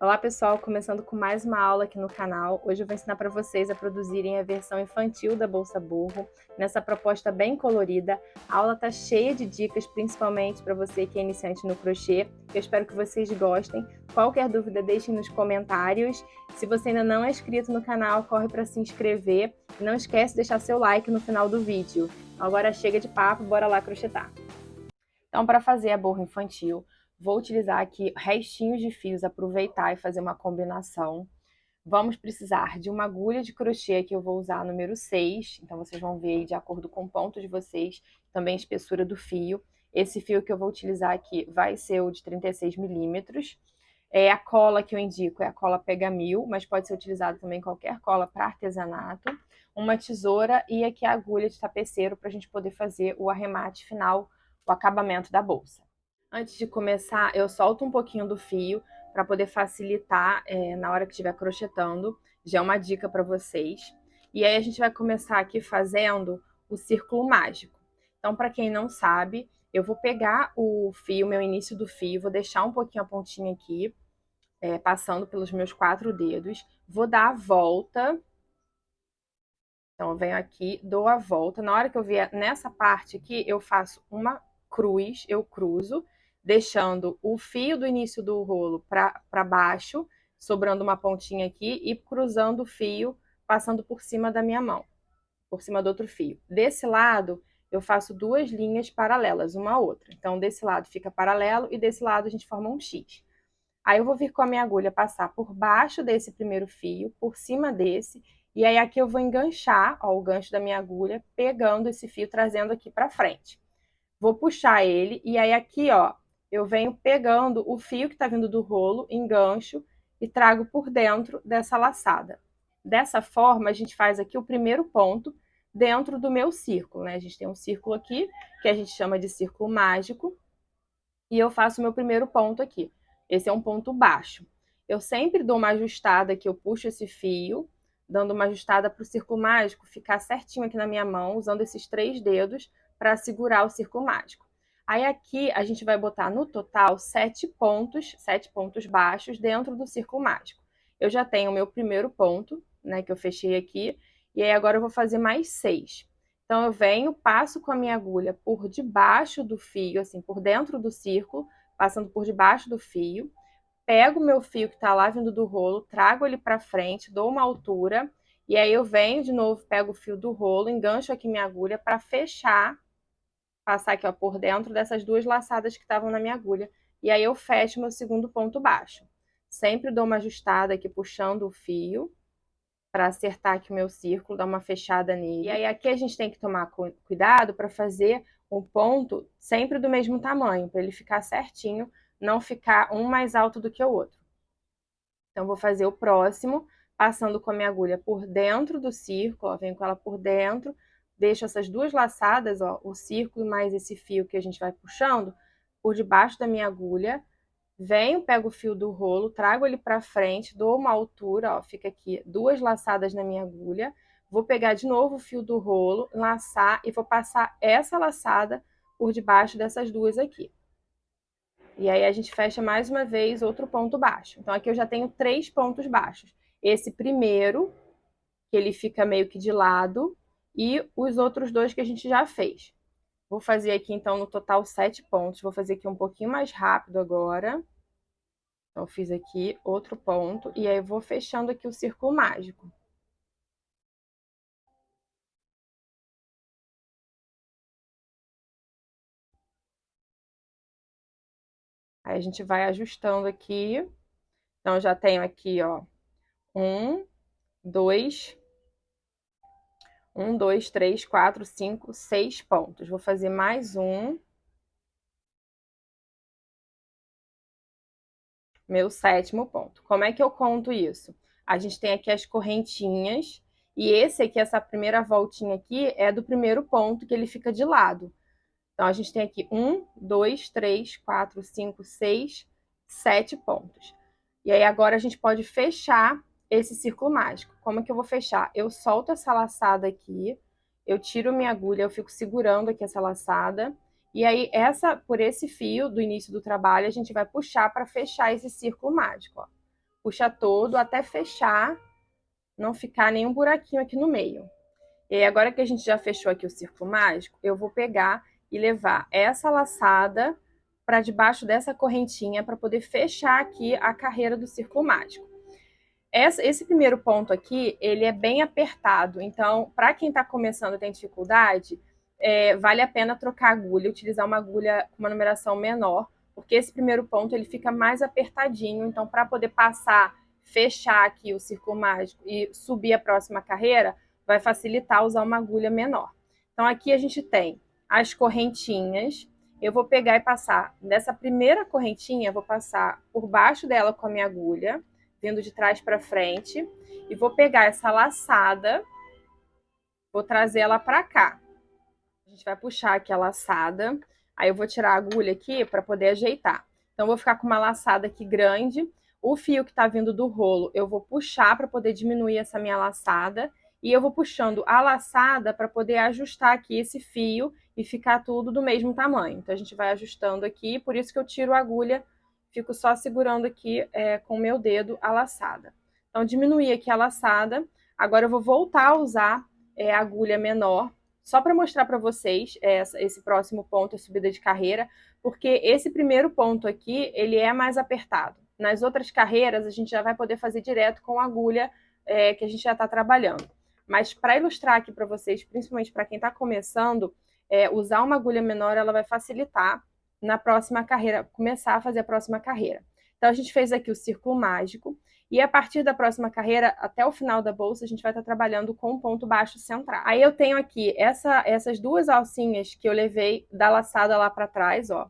Olá pessoal, começando com mais uma aula aqui no canal. Hoje eu vou ensinar para vocês a produzirem a versão infantil da Bolsa Burro, nessa proposta bem colorida. A aula tá cheia de dicas, principalmente para você que é iniciante no crochê. Eu espero que vocês gostem. Qualquer dúvida deixem nos comentários. Se você ainda não é inscrito no canal, corre para se inscrever. E não esquece de deixar seu like no final do vídeo. Agora chega de papo, bora lá crochetar. Então, para fazer a borra infantil, vou utilizar aqui restinhos de fios, aproveitar e fazer uma combinação. Vamos precisar de uma agulha de crochê que eu vou usar número 6, então vocês vão ver aí de acordo com o ponto de vocês, também a espessura do fio. Esse fio que eu vou utilizar aqui vai ser o de 36 milímetros. A cola que eu indico é a cola Pegamil, mas pode ser utilizada também qualquer cola para artesanato. Uma tesoura e aqui a agulha de tapeceiro para a gente poder fazer o arremate final, o acabamento da bolsa. Antes de começar, eu solto um pouquinho do fio para poder facilitar na hora que estiver crochetando. Já é uma dica para vocês. E aí a gente vai começar aqui fazendo o círculo mágico. Então, para quem não sabe, eu vou pegar o fio, meu início do fio, vou deixar um pouquinho a pontinha aqui, passando pelos meus 4 dedos. Vou dar a volta. Então, eu venho aqui, dou a volta. Na hora que eu vier nessa parte aqui, eu faço uma cruz, eu cruzo, deixando o fio do início do rolo para baixo, sobrando uma pontinha aqui, e cruzando o fio, passando por cima da minha mão, por cima do outro fio. Desse lado, eu faço 2 linhas paralelas, uma à outra. Então, desse lado fica paralelo e desse lado a gente forma um X. Aí eu vou vir com a minha agulha passar por baixo desse primeiro fio, por cima desse, e aí aqui eu vou enganchar, ó, o gancho da minha agulha, pegando esse fio, trazendo aqui pra frente. Vou puxar ele, e aí aqui, ó, eu venho pegando o fio que tá vindo do rolo, engancho, e trago por dentro dessa laçada. Dessa forma, a gente faz aqui o primeiro ponto dentro do meu círculo, né? A gente tem um círculo aqui, que a gente chama de círculo mágico, e eu faço o meu primeiro ponto aqui. Esse é um ponto baixo. Eu sempre dou uma ajustada aqui, eu puxo esse fio, dando uma ajustada para o círculo mágico ficar certinho aqui na minha mão, usando esses 3 dedos para segurar o círculo mágico. Aí aqui a gente vai botar no total 7 pontos baixos dentro do círculo mágico. Eu já tenho o meu primeiro ponto, né, que eu fechei aqui, e aí agora eu vou fazer mais 6. Então, eu venho, passo com a minha agulha por debaixo do fio, assim, por dentro do círculo, passando por debaixo do fio, pego o meu fio que tá lá vindo do rolo, trago ele pra frente, dou uma altura, e aí eu venho de novo, pego o fio do rolo, engancho aqui minha agulha para fechar, passar aqui, ó, por dentro dessas 2 laçadas que estavam na minha agulha, e aí eu fecho meu segundo ponto baixo. Sempre dou uma ajustada aqui, puxando o fio, para acertar aqui o meu círculo, dar uma fechada nele. E aí aqui a gente tem que tomar cuidado para fazer um ponto sempre do mesmo tamanho, para ele ficar certinho, não ficar um mais alto do que o outro. Então, vou fazer o próximo, passando com a minha agulha por dentro do círculo, ó, venho com ela por dentro, deixo essas 2 laçadas, ó, o círculo mais esse fio que a gente vai puxando, por debaixo da minha agulha, venho, pego o fio do rolo, trago ele para frente, dou uma altura, ó, fica aqui 2 laçadas na minha agulha. Vou pegar de novo o fio do rolo, laçar e vou passar essa laçada por debaixo dessas 2 aqui. E aí a gente fecha mais uma vez outro ponto baixo. Então aqui eu já tenho 3 pontos baixos. Esse primeiro, que ele fica meio que de lado, e os outros 2 que a gente já fez. Vou fazer aqui então no total 7 pontos. Vou fazer aqui um pouquinho mais rápido agora. Então, fiz aqui outro ponto, e aí eu vou fechando aqui o círculo mágico. Aí a gente vai ajustando aqui. Então, eu já tenho aqui, ó, 2, 3, 4, 5, 6 pontos. Vou fazer mais um. Meu 7º ponto. Como é que eu conto isso? A gente tem aqui as correntinhas, e esse aqui, essa primeira voltinha aqui, é do primeiro ponto, que ele fica de lado. Então, a gente tem aqui 1, 2, 3, 4, 5, 6, 7 pontos. E aí, agora a gente pode fechar esse círculo mágico. Como é que eu vou fechar? Eu solto essa laçada aqui, eu tiro minha agulha, eu fico segurando aqui essa laçada, e aí, por esse fio do início do trabalho, a gente vai puxar para fechar esse círculo mágico, ó. puxa todo até fechar, não ficar nenhum buraquinho aqui no meio. E aí, agora que a gente já fechou aqui o círculo mágico, eu vou pegar e levar essa laçada para debaixo dessa correntinha para poder fechar aqui a carreira do círculo mágico. Esse primeiro ponto aqui, ele é bem apertado, então, para quem está começando e tem dificuldade, vale a pena trocar agulha, utilizar uma agulha com uma numeração menor, porque esse primeiro ponto ele fica mais apertadinho, então, para poder passar, fechar aqui o círculo mágico e subir a próxima carreira, vai facilitar usar uma agulha menor. Então, aqui a gente tem as correntinhas. Eu vou pegar e passar nessa primeira correntinha, vou passar por baixo dela com a minha agulha, vindo de trás para frente, e vou pegar essa laçada, vou trazer ela para cá. A gente vai puxar aqui a laçada, aí eu vou tirar a agulha aqui para poder ajeitar. Então, eu vou ficar com uma laçada aqui grande. O fio que está vindo do rolo, eu vou puxar para poder diminuir essa minha laçada. E eu vou puxando a laçada para poder ajustar aqui esse fio e ficar tudo do mesmo tamanho. Então, a gente vai ajustando aqui, por isso que eu tiro a agulha, fico só segurando aqui com o meu dedo a laçada. Então, diminuí aqui a laçada. Agora, eu vou voltar a usar a agulha menor, só para mostrar para vocês esse próximo ponto, a subida de carreira, porque esse primeiro ponto aqui, ele é mais apertado. Nas outras carreiras, a gente já vai poder fazer direto com a agulha que a gente já está trabalhando. Mas para ilustrar aqui para vocês, principalmente para quem está começando, usar uma agulha menor, ela vai facilitar na próxima carreira, começar a fazer a próxima carreira. Então, a gente fez aqui o círculo mágico, e a partir da próxima carreira, até o final da bolsa, a gente vai estar trabalhando com um ponto baixo central. Aí eu tenho aqui essas duas alcinhas que eu levei da laçada lá para trás, ó.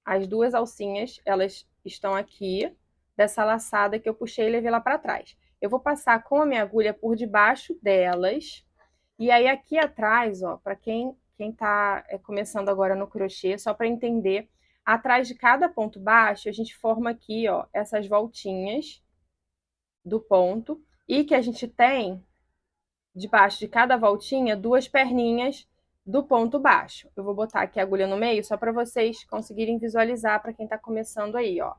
As duas alcinhas, elas estão aqui, dessa laçada que eu puxei e levei lá para trás. Eu vou passar com a minha agulha por debaixo delas. E aí aqui atrás, ó, para quem está começando agora no crochê, só para entender, atrás de cada ponto baixo, a gente forma aqui, ó, essas voltinhas do ponto, e que a gente tem, debaixo de cada voltinha, duas perninhas do ponto baixo. Eu vou botar aqui a agulha no meio, só para vocês conseguirem visualizar para quem está começando aí, ó.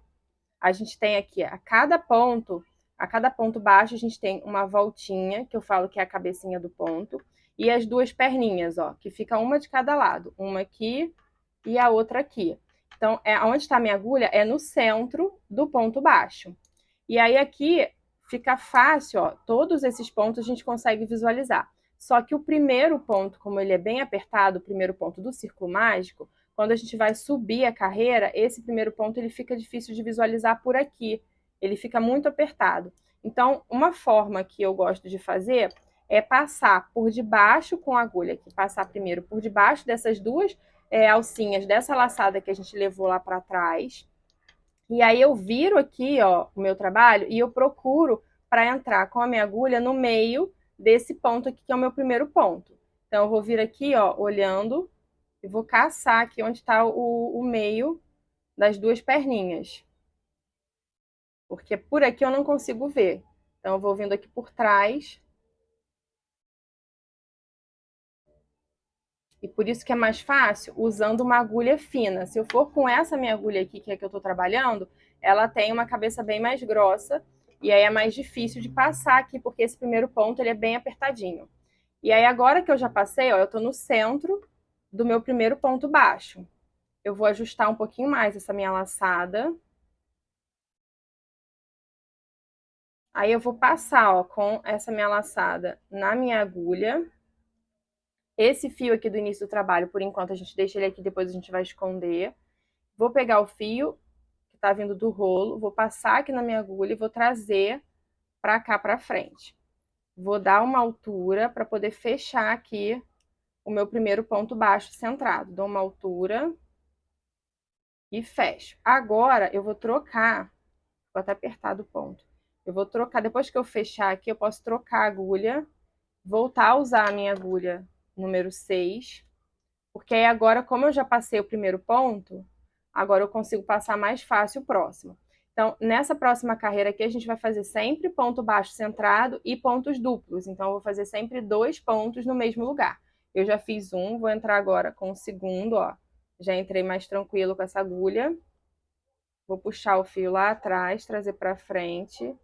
A gente tem aqui, a cada ponto baixo, a gente tem uma voltinha, que eu falo que é a cabecinha do ponto, e as duas perninhas, ó, que fica uma de cada lado, uma aqui e a outra aqui. Então, onde está a minha agulha é no centro do ponto baixo. E aí aqui fica fácil, ó, todos esses pontos a gente consegue visualizar. Só que o primeiro ponto, como ele é bem apertado, o primeiro ponto do círculo mágico, quando a gente vai subir a carreira, esse primeiro ponto ele fica difícil de visualizar por aqui. Ele fica muito apertado. Então, uma forma que eu gosto de fazer é passar por debaixo com a agulha aqui. Passar primeiro por debaixo dessas duas alcinhas dessa laçada que a gente levou lá para trás. E aí eu viro aqui, ó, o meu trabalho e eu procuro para entrar com a minha agulha no meio desse ponto aqui, que é o meu primeiro ponto. Então, eu vou vir aqui, ó, olhando e vou caçar aqui onde está o meio das duas perninhas. Porque por aqui eu não consigo ver. Então, eu vou vindo aqui por trás. E por isso que é mais fácil usando uma agulha fina. Se eu for com essa minha agulha aqui, que é que eu tô trabalhando, ela tem uma cabeça bem mais grossa. E aí é mais difícil de passar aqui, porque esse primeiro ponto ele é bem apertadinho. E aí agora que eu já passei, ó, eu tô no centro do meu primeiro ponto baixo. Eu vou ajustar um pouquinho mais essa minha laçada. Aí eu vou passar, ó, com essa minha laçada na minha agulha. Esse fio aqui do início do trabalho, por enquanto, a gente deixa ele aqui, depois a gente vai esconder. Vou pegar o fio que tá vindo do rolo, vou passar aqui na minha agulha e vou trazer pra cá pra frente. Vou dar uma altura para poder fechar aqui o meu primeiro ponto baixo centrado. Dou uma altura e fecho. Agora, eu vou trocar, vou até apertar o ponto. Eu vou trocar, depois que eu fechar aqui, eu posso trocar a agulha, voltar a usar a minha agulha número 6, porque aí agora, como eu já passei o primeiro ponto, agora eu consigo passar mais fácil o próximo. Então, nessa próxima carreira aqui, a gente vai fazer sempre ponto baixo centrado e pontos duplos. Então, eu vou fazer sempre 2 pontos no mesmo lugar. Eu já fiz um, vou entrar agora com o segundo, ó. Já entrei mais tranquilo com essa agulha. Vou puxar o fio lá atrás, trazer pra frente.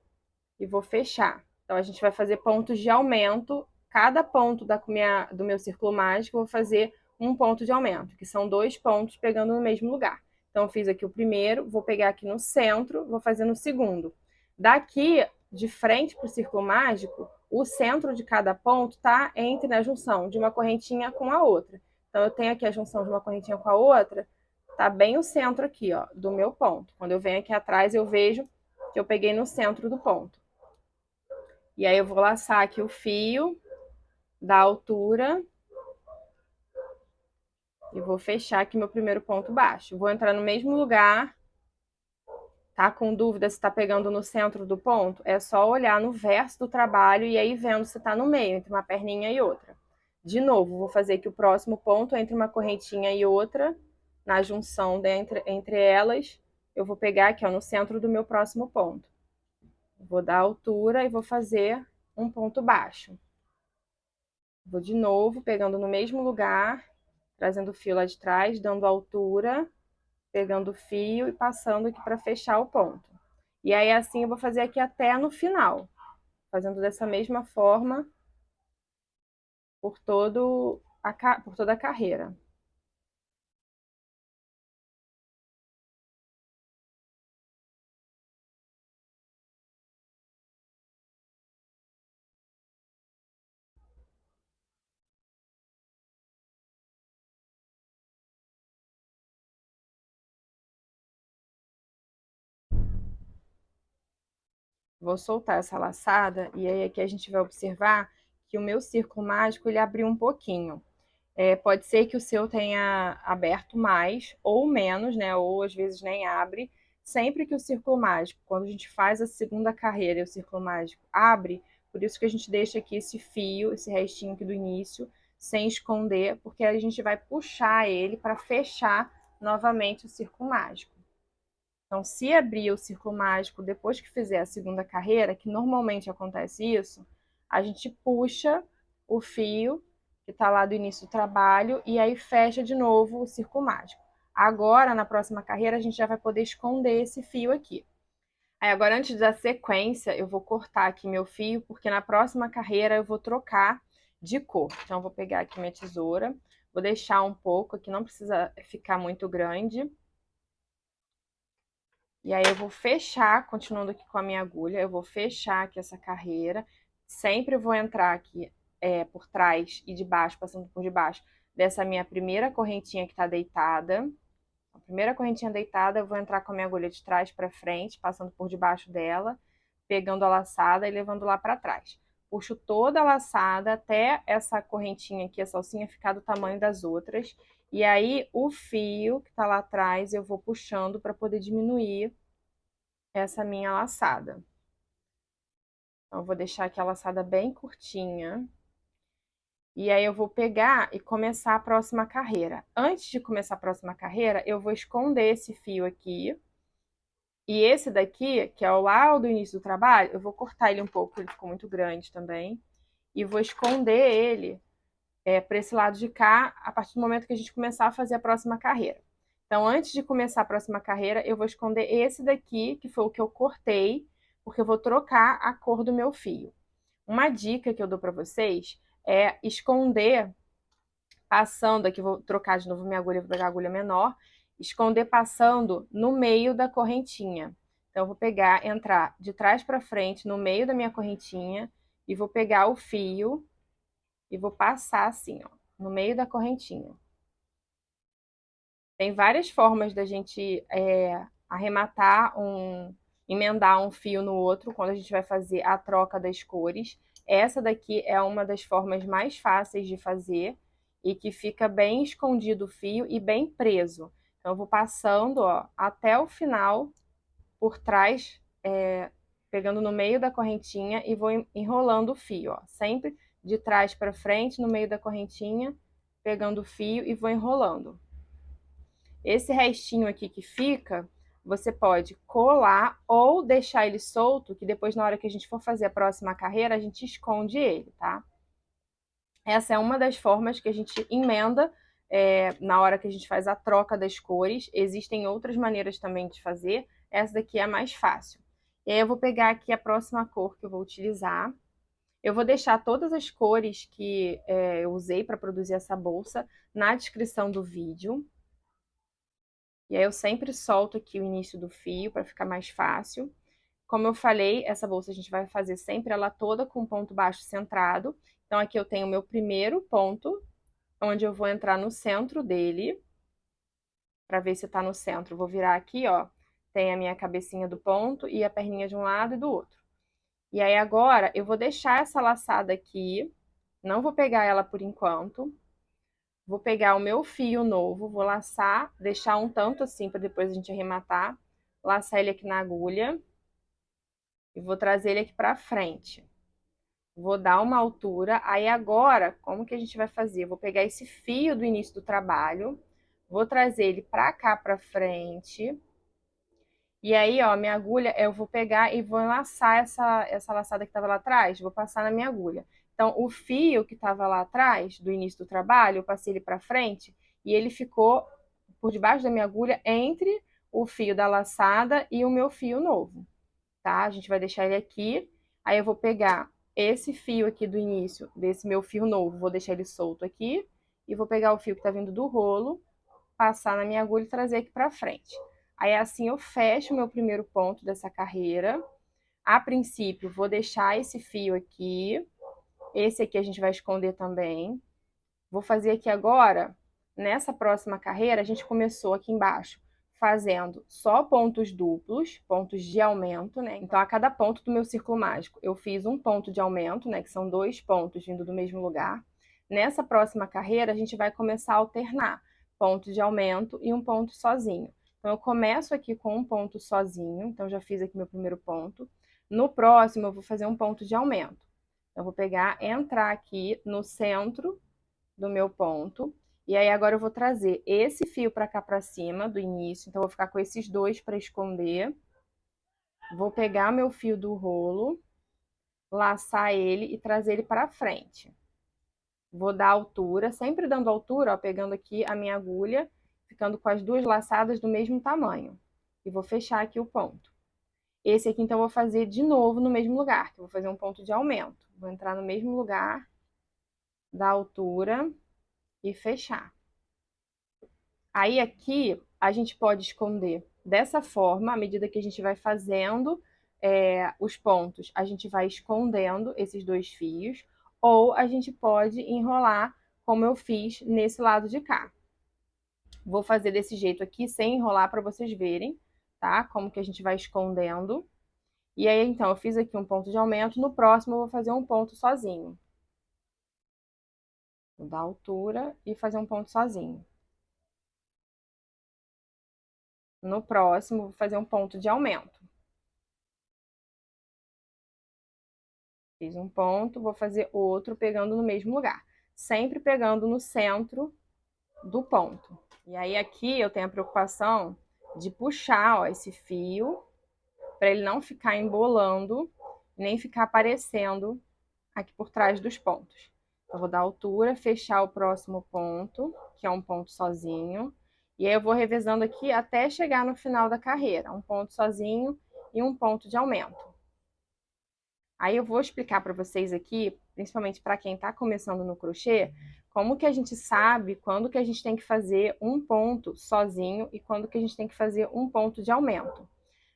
e vou fechar. Então, a gente vai fazer pontos de aumento. Cada ponto do meu círculo mágico, eu vou fazer um ponto de aumento, que são 2 pontos pegando no mesmo lugar. Então, eu fiz aqui o primeiro, vou pegar aqui no centro, vou fazer no segundo. Daqui, de frente para o círculo mágico, o centro de cada ponto está entre a junção de uma correntinha com a outra. Então, eu tenho aqui a junção de uma correntinha com a outra, tá bem o centro aqui, ó, do meu ponto. Quando eu venho aqui atrás, eu vejo que eu peguei no centro do ponto. E aí eu vou laçar aqui o fio da altura e vou fechar aqui meu primeiro ponto baixo. Vou entrar no mesmo lugar. Tá com dúvida se tá pegando no centro do ponto? É só olhar no verso do trabalho e aí vendo se tá no meio, entre uma perninha e outra. De novo, vou fazer aqui o próximo ponto entre uma correntinha e outra, na junção entre elas. Eu vou pegar aqui, ó, no centro do meu próximo ponto. Vou dar altura e vou fazer um ponto baixo. Vou de novo, pegando no mesmo lugar, trazendo o fio lá de trás, dando altura, pegando o fio e passando aqui para fechar o ponto. E aí, assim, eu vou fazer aqui até no final, fazendo dessa mesma forma por toda a carreira. Vou soltar essa laçada e aí aqui a gente vai observar que o meu círculo mágico ele abriu um pouquinho. Pode ser que o seu tenha aberto mais ou menos, né? Ou às vezes nem abre. Sempre que o círculo mágico, quando a gente faz a segunda carreira e o círculo mágico abre, por isso que a gente deixa aqui esse fio, esse restinho aqui do início, sem esconder, porque a gente vai puxar ele para fechar novamente o círculo mágico. Então, se abrir o círculo mágico depois que fizer a segunda carreira, que normalmente acontece isso, a gente puxa o fio que está lá do início do trabalho e aí fecha de novo o círculo mágico. Agora, na próxima carreira, a gente já vai poder esconder esse fio aqui. Aí, agora, antes da sequência, eu vou cortar aqui meu fio, porque na próxima carreira eu vou trocar de cor. Então, eu vou pegar aqui minha tesoura, vou deixar um pouco aqui, não precisa ficar muito grande. E aí eu vou fechar, continuando aqui com a minha agulha, eu vou fechar aqui essa carreira. Sempre vou entrar aqui por trás e de baixo, passando por debaixo dessa minha primeira correntinha que tá deitada. A primeira correntinha deitada, eu vou entrar com a minha agulha de trás para frente, passando por debaixo dela, pegando a laçada e levando lá para trás. Puxo toda a laçada até essa correntinha aqui, essa alcinha, ficar do tamanho das outras. E aí, o fio que tá lá atrás, eu vou puxando para poder diminuir essa minha laçada. Então, eu vou deixar aqui a laçada bem curtinha. E aí, eu vou pegar e começar a próxima carreira. Antes de começar a próxima carreira, eu vou esconder esse fio aqui. E esse daqui, que é o lá do início do trabalho, eu vou cortar ele um pouco, ele ficou muito grande também. E vou esconder ele para esse lado de cá, a partir do momento que a gente começar a fazer a próxima carreira. Então, antes de começar a próxima carreira, eu vou esconder esse daqui, que foi o que eu cortei, porque eu vou trocar a cor do meu fio. Uma dica que eu dou para vocês é esconder passando, aqui vou trocar de novo minha agulha, vou pegar a agulha menor, esconder passando no meio da correntinha. Então, eu vou pegar, entrar de trás para frente no meio da minha correntinha e vou pegar o fio e vou passar assim, ó, no meio da correntinha. Tem várias formas da gente arrematar emendar um fio no outro quando a gente vai fazer a troca das cores. Essa daqui é uma das formas mais fáceis de fazer e que fica bem escondido o fio e bem preso. Então, eu vou passando, ó, até o final por trás, pegando no meio da correntinha e vou enrolando o fio, ó, sempre de trás para frente, no meio da correntinha, pegando o fio e vou enrolando. Esse restinho aqui que fica, você pode colar ou deixar ele solto, que depois na hora que a gente for fazer a próxima carreira, a gente esconde ele, tá? Essa é uma das formas que a gente emenda na hora que a gente faz a troca das cores. Existem outras maneiras também de fazer, essa daqui é a mais fácil. E aí eu vou pegar aqui a próxima cor que eu vou utilizar. Eu vou deixar todas as cores que eu usei para produzir essa bolsa na descrição do vídeo. E aí eu sempre solto aqui o início do fio para ficar mais fácil. Como eu falei, essa bolsa a gente vai fazer sempre ela toda com ponto baixo centrado. Então aqui eu tenho o meu primeiro ponto, onde eu vou entrar no centro dele, para ver se tá no centro. Vou virar aqui, ó, tem a minha cabecinha do ponto e a perninha de um lado e do outro. E aí agora eu vou deixar essa laçada aqui, não vou pegar ela por enquanto. Vou pegar o meu fio novo, vou laçar, deixar um tanto assim para depois a gente arrematar, laçar ele aqui na agulha e vou trazer ele aqui para frente. Vou dar uma altura, aí agora, como que a gente vai fazer? Eu vou pegar esse fio do início do trabalho, vou trazer ele para cá para frente. E aí, ó, minha agulha, eu vou pegar e vou laçar essa laçada que estava lá atrás, vou passar na minha agulha. Então, o fio que estava lá atrás, do início do trabalho, eu passei ele para frente e ele ficou por debaixo da minha agulha entre o fio da laçada e o meu fio novo, tá? A gente vai deixar ele aqui, aí eu vou pegar esse fio aqui do início, desse meu fio novo, vou deixar ele solto aqui, e vou pegar o fio que tá vindo do rolo, passar na minha agulha e trazer aqui pra frente. Aí assim eu fecho o meu primeiro ponto dessa carreira. A princípio, vou deixar esse fio aqui, esse aqui a gente vai esconder também. Vou fazer aqui agora, nessa próxima carreira, a gente começou aqui embaixo fazendo só pontos duplos, pontos de aumento, né? Então, a cada ponto do meu círculo mágico, eu fiz um ponto de aumento, né? Que são 2 pontos vindo do mesmo lugar. Nessa próxima carreira, a gente vai começar a alternar ponto de aumento e um ponto sozinho. Então, eu começo aqui com um ponto sozinho, então já fiz aqui meu primeiro ponto. No próximo, eu vou fazer um ponto de aumento. Eu vou pegar, entrar aqui no centro do meu ponto. E aí agora eu vou trazer esse fio para cá para cima do início, então eu vou ficar com esses dois para esconder. Vou pegar meu fio do rolo, laçar ele e trazer ele para frente. Vou dar altura, sempre dando altura, ó, pegando aqui a minha agulha, ficando com as duas laçadas do mesmo tamanho. E vou fechar aqui o ponto. Esse aqui, então, eu vou fazer de novo no mesmo lugar, que eu vou fazer um ponto de aumento. Vou entrar no mesmo lugar, dar altura e fechar. Aí aqui a gente pode esconder dessa forma, à medida que a gente vai fazendo os pontos, a gente vai escondendo esses dois fios, ou a gente pode enrolar como eu fiz nesse lado de cá. Vou fazer desse jeito aqui, sem enrolar, para vocês verem, tá? Como que a gente vai escondendo. E aí, então, eu fiz aqui um ponto de aumento, no próximo eu vou fazer um ponto sozinho. Vou dar altura e fazer um ponto sozinho. No próximo, vou fazer um ponto de aumento. Fiz um ponto, vou fazer outro pegando no mesmo lugar. Sempre pegando no centro do ponto. E aí aqui eu tenho a preocupação de puxar, ó, esse fio, para ele não ficar embolando, nem ficar aparecendo aqui por trás dos pontos. Eu vou dar altura, fechar o próximo ponto, que é um ponto sozinho. E aí eu vou revezando aqui até chegar no final da carreira. Um ponto sozinho e um ponto de aumento. Aí eu vou explicar para vocês aqui, principalmente para quem está começando no crochê, como que a gente sabe quando que a gente tem que fazer um ponto sozinho e quando que a gente tem que fazer um ponto de aumento.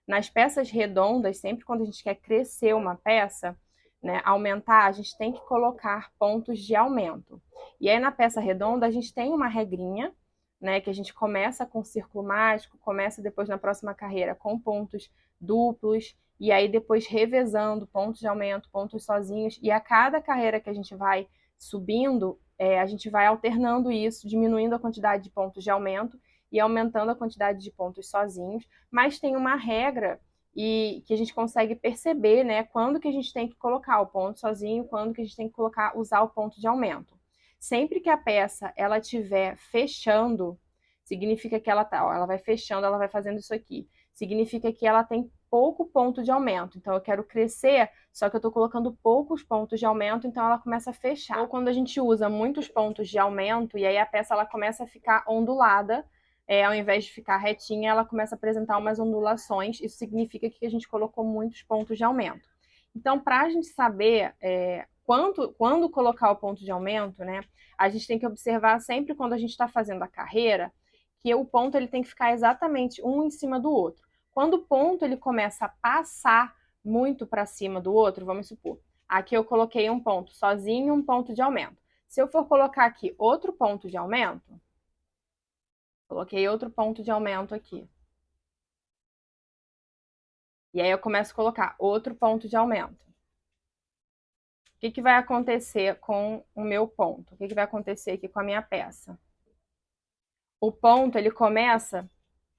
Nas peças redondas, sempre quando a gente quer crescer uma peça, né, aumentar, a gente tem que colocar pontos de aumento. E aí na peça redonda a gente tem uma regrinha, né, que a gente começa com círculo mágico, começa depois na próxima carreira com pontos duplos, e aí depois revezando pontos de aumento, pontos sozinhos, e a cada carreira que a gente vai subindo, a gente vai alternando isso, diminuindo a quantidade de pontos de aumento e aumentando a quantidade de pontos sozinhos, mas tem uma regra e que a gente consegue perceber, né, quando que a gente tem que colocar o ponto sozinho, quando que a gente tem que usar o ponto de aumento. Sempre que a peça ela estiver fechando, significa que ela tá, ó, ela vai fechando, ela vai fazendo isso aqui. Significa que ela tem pouco ponto de aumento. Então eu quero crescer, só que eu estou colocando poucos pontos de aumento, então ela começa a fechar. Ou quando a gente usa muitos pontos de aumento e aí a peça ela começa a ficar ondulada, ao invés de ficar retinha, ela começa a apresentar umas ondulações. Isso significa que a gente colocou muitos pontos de aumento. Então, para a gente saber quando colocar o ponto de aumento, né, a gente tem que observar sempre quando a gente está fazendo a carreira, que o ponto ele tem que ficar exatamente um em cima do outro. Quando o ponto ele começa a passar muito para cima do outro, vamos supor, aqui eu coloquei um ponto sozinho, um ponto de aumento. Se eu for colocar aqui outro ponto de aumento, coloquei outro ponto de aumento aqui. E aí eu começo a colocar outro ponto de aumento. O que vai acontecer com o meu ponto? O que vai acontecer aqui com a minha peça? O ponto ele começa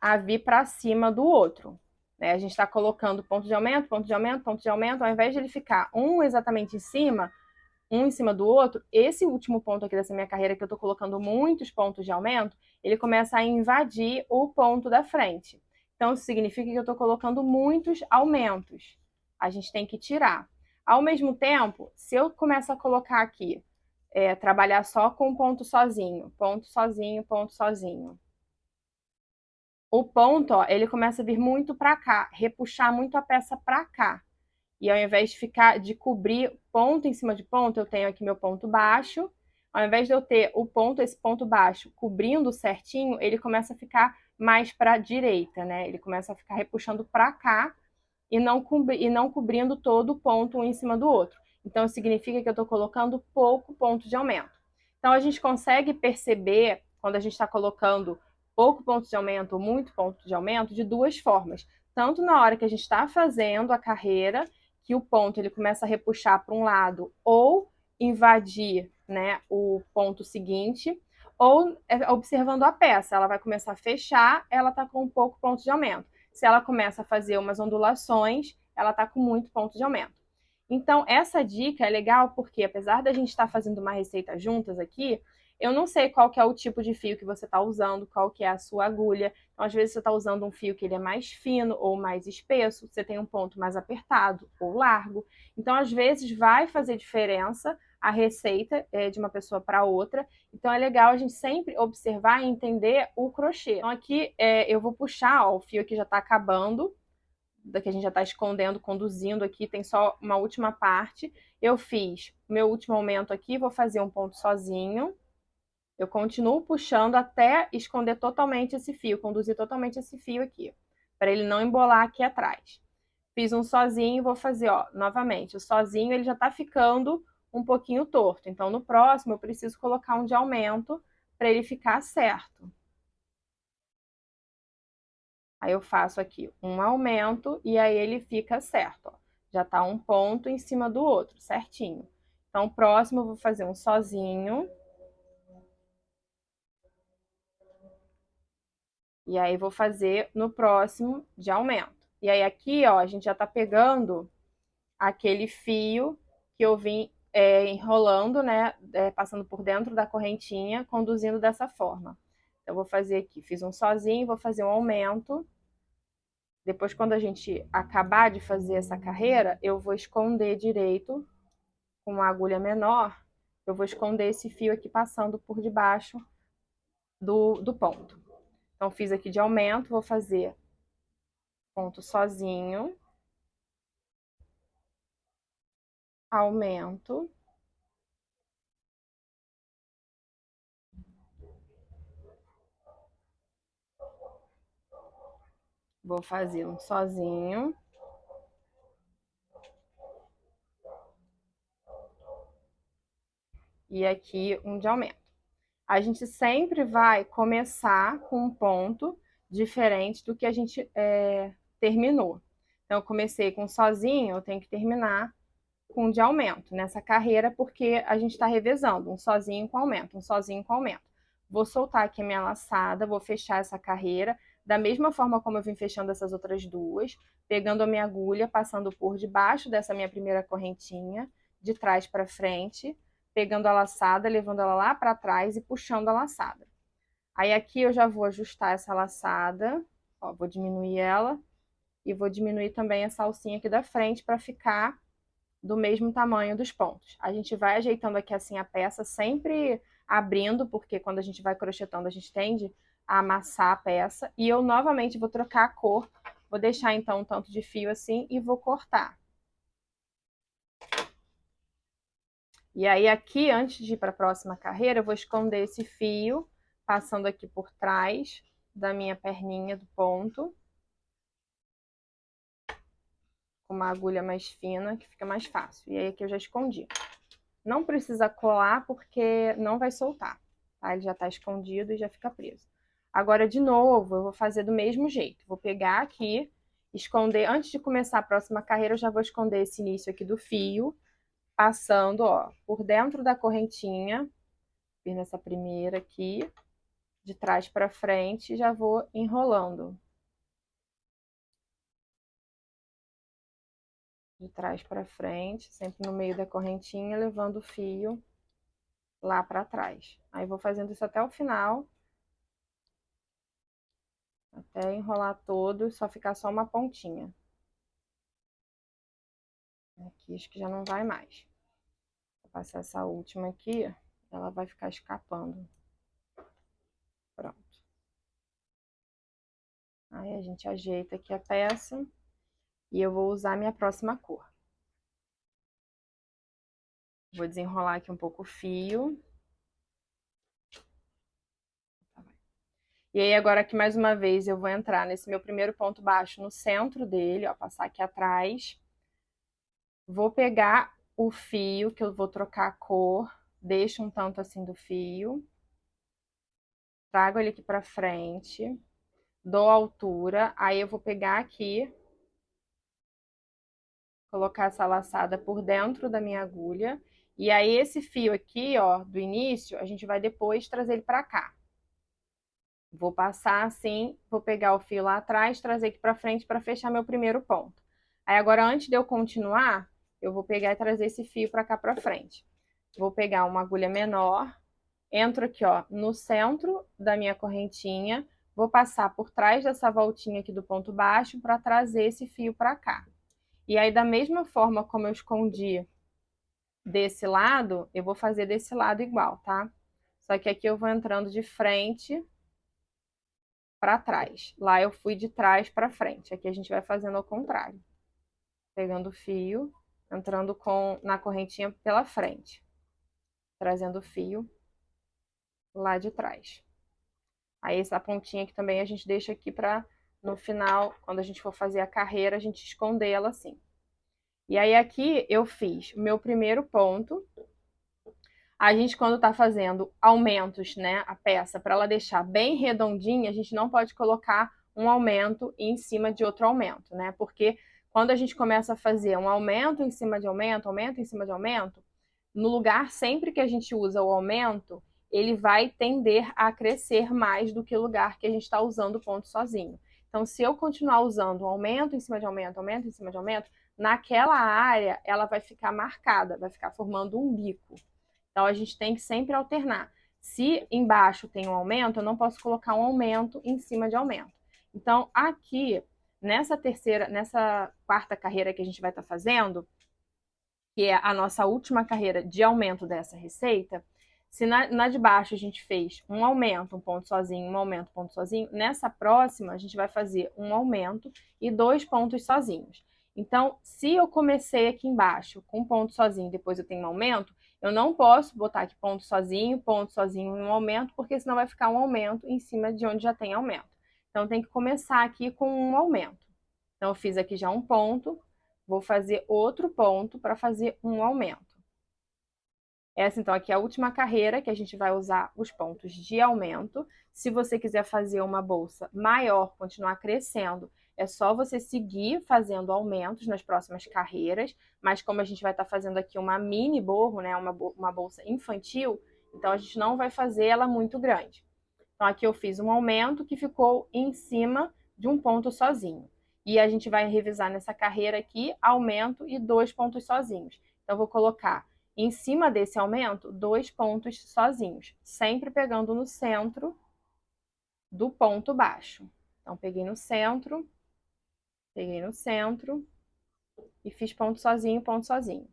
a vir para cima do outro. Né? A gente está colocando ponto de aumento, ponto de aumento, ponto de aumento, ao invés de ele ficar um exatamente em cima, um em cima do outro, esse último ponto aqui dessa minha carreira, que eu estou colocando muitos pontos de aumento, ele começa a invadir o ponto da frente. Então, isso significa que eu estou colocando muitos aumentos. A gente tem que tirar. Ao mesmo tempo, se eu começo a colocar aqui, trabalhar só com ponto sozinho, ponto sozinho, ponto sozinho. O ponto, ó, ele começa a vir muito para cá, repuxar muito a peça para cá. E ao invés de cobrir ponto em cima de ponto, eu tenho aqui meu ponto baixo. Ao invés de eu ter esse ponto baixo cobrindo certinho, ele começa a ficar mais para a direita, né? Ele começa a ficar repuxando para cá e não cobrindo todo o ponto um em cima do outro. Então, significa que eu estou colocando pouco ponto de aumento. Então, a gente consegue perceber, quando a gente está colocando pouco ponto de aumento ou muito ponto de aumento, de duas formas. Tanto na hora que a gente está fazendo a carreira, que o ponto ele começa a repuxar para um lado ou invadir, né, o ponto seguinte, ou observando a peça, ela vai começar a fechar, ela está com pouco ponto de aumento. Se ela começa a fazer umas ondulações, ela está com muito ponto de aumento. Então, essa dica é legal porque, apesar da gente estar fazendo uma receita juntas aqui, eu não sei qual que é o tipo de fio que você está usando, qual que é a sua agulha. Então, às vezes, você está usando um fio que ele é mais fino ou mais espesso, você tem um ponto mais apertado ou largo. Então, às vezes, vai fazer diferença a receita de uma pessoa para outra. Então, é legal a gente sempre observar e entender o crochê. Então, aqui eu vou puxar, ó, o fio aqui já está acabando, daqui a gente já está escondendo, conduzindo aqui, tem só uma última parte. Eu fiz meu último aumento aqui, vou fazer um ponto sozinho. Eu continuo puxando até esconder totalmente esse fio, conduzir totalmente esse fio aqui, para ele não embolar aqui atrás. Fiz um sozinho, vou fazer, ó, novamente. O sozinho ele já tá ficando um pouquinho torto. Então, no próximo, eu preciso colocar um de aumento para ele ficar certo. Aí eu faço aqui um aumento e aí ele fica certo, ó. Já tá um ponto em cima do outro, certinho. Então, o próximo eu vou fazer um sozinho. E aí vou fazer no próximo de aumento. E aí aqui, ó, a gente já tá pegando aquele fio que eu vim enrolando, né, passando por dentro da correntinha, conduzindo dessa forma. Então, eu vou fazer aqui, fiz um sozinho, vou fazer um aumento. Depois, quando a gente acabar de fazer essa carreira, eu vou esconder direito com uma agulha menor, eu vou esconder esse fio aqui passando por debaixo do ponto. Então, fiz aqui de aumento, vou fazer ponto sozinho, aumento, vou fazer um sozinho, e aqui um de aumento. A gente sempre vai começar com um ponto diferente do que a gente terminou. Então, eu comecei com sozinho, eu tenho que terminar com um de aumento nessa carreira, porque a gente está revezando, um sozinho com aumento, um sozinho com aumento. Vou soltar aqui a minha laçada, vou fechar essa carreira, da mesma forma como eu vim fechando essas outras duas, pegando a minha agulha, passando por debaixo dessa minha primeira correntinha, de trás para frente, pegando a laçada, levando ela lá para trás e puxando a laçada. Aí aqui eu já vou ajustar essa laçada, ó, vou diminuir ela e vou diminuir também essa alcinha aqui da frente para ficar do mesmo tamanho dos pontos. A gente vai ajeitando aqui assim a peça, sempre abrindo, porque quando a gente vai crochetando, a gente tende a amassar a peça. E eu novamente vou trocar a cor. Vou deixar então um tanto de fio assim e vou cortar. E aí aqui, antes de ir para a próxima carreira, eu vou esconder esse fio, passando aqui por trás da minha perninha do ponto. Com uma agulha mais fina, que fica mais fácil. E aí aqui eu já escondi. Não precisa colar, porque não vai soltar, tá? Ele já tá escondido e já fica preso. Agora, de novo, eu vou fazer do mesmo jeito. Vou pegar aqui, esconder... Antes de começar a próxima carreira, eu já vou esconder esse início aqui do fio, passando, ó, por dentro da correntinha. Fiz nessa primeira aqui, de trás para frente, e já vou enrolando. De trás para frente, sempre no meio da correntinha, levando o fio lá para trás. Aí vou fazendo isso até o final, até enrolar todo e só ficar só uma pontinha. Aqui acho que já não vai mais. Vou passar essa última aqui, ela vai ficar escapando. Pronto. Aí a gente ajeita aqui a peça e eu vou usar a minha próxima cor. Vou desenrolar aqui um pouco o fio. E aí agora aqui mais uma vez eu vou entrar nesse meu primeiro ponto baixo no centro dele, ó, passar aqui atrás. Vou pegar o fio que eu vou trocar a cor, deixo um tanto assim do fio. Trago ele aqui pra frente, dou a altura, aí eu vou pegar aqui, colocar essa laçada por dentro da minha agulha. E aí esse fio aqui, ó, do início, a gente vai depois trazer ele pra cá. Vou passar assim, vou pegar o fio lá atrás, trazer aqui pra frente pra fechar meu primeiro ponto. Aí agora, antes de eu continuar, eu vou pegar e trazer esse fio pra cá pra frente. Vou pegar uma agulha menor, entro aqui, ó, no centro da minha correntinha, vou passar por trás dessa voltinha aqui do ponto baixo pra trazer esse fio pra cá. E aí, da mesma forma como eu escondi desse lado, eu vou fazer desse lado igual, tá? Só que aqui eu vou entrando de frente para trás. Lá eu fui de trás para frente. Aqui a gente vai fazendo ao contrário. Pegando o fio, entrando na correntinha pela frente. Trazendo o fio lá de trás. Aí essa pontinha aqui também a gente deixa aqui para no final, quando a gente for fazer a carreira, a gente esconder ela assim. E aí aqui eu fiz o meu primeiro ponto. A gente, quando tá fazendo aumentos, né, a peça, para ela deixar bem redondinha, a gente não pode colocar um aumento em cima de outro aumento, né? Porque quando a gente começa a fazer um aumento em cima de aumento, aumento em cima de aumento, no lugar sempre que a gente usa o aumento, ele vai tender a crescer mais do que o lugar que a gente está usando o ponto sozinho. Então, se eu continuar usando um aumento em cima de aumento, aumento em cima de aumento, naquela área ela vai ficar marcada, vai ficar formando um bico. Então, a gente tem que sempre alternar. Se embaixo tem um aumento, eu não posso colocar um aumento em cima de aumento. Então, aqui, nessa quarta carreira que a gente vai estar fazendo, que é a nossa última carreira de aumento dessa receita, se na de baixo a gente fez um aumento, um ponto sozinho, um aumento, um ponto sozinho, nessa próxima a gente vai fazer um aumento e 2 pontos sozinhos. Então, se eu comecei aqui embaixo com um ponto sozinho, depois eu tenho um aumento, eu não posso botar aqui ponto sozinho e um aumento, porque senão vai ficar um aumento em cima de onde já tem aumento. Então, tem que começar aqui com um aumento. Então, eu fiz aqui já um ponto, vou fazer outro ponto para fazer um aumento. Essa, então, aqui é a última carreira que a gente vai usar os pontos de aumento. Se você quiser fazer uma bolsa maior, continuar crescendo, é só você seguir fazendo aumentos nas próximas carreiras, mas como a gente vai estar fazendo aqui uma mini borro, né, uma bolsa infantil, então a gente não vai fazer ela muito grande. Então, aqui eu fiz um aumento que ficou em cima de um ponto sozinho. E a gente vai revisar nessa carreira aqui, aumento e 2 pontos sozinhos. Então, eu vou colocar em cima desse aumento 2 pontos sozinhos, sempre pegando no centro do ponto baixo. Então, peguei no centro e fiz ponto sozinho, ponto sozinho.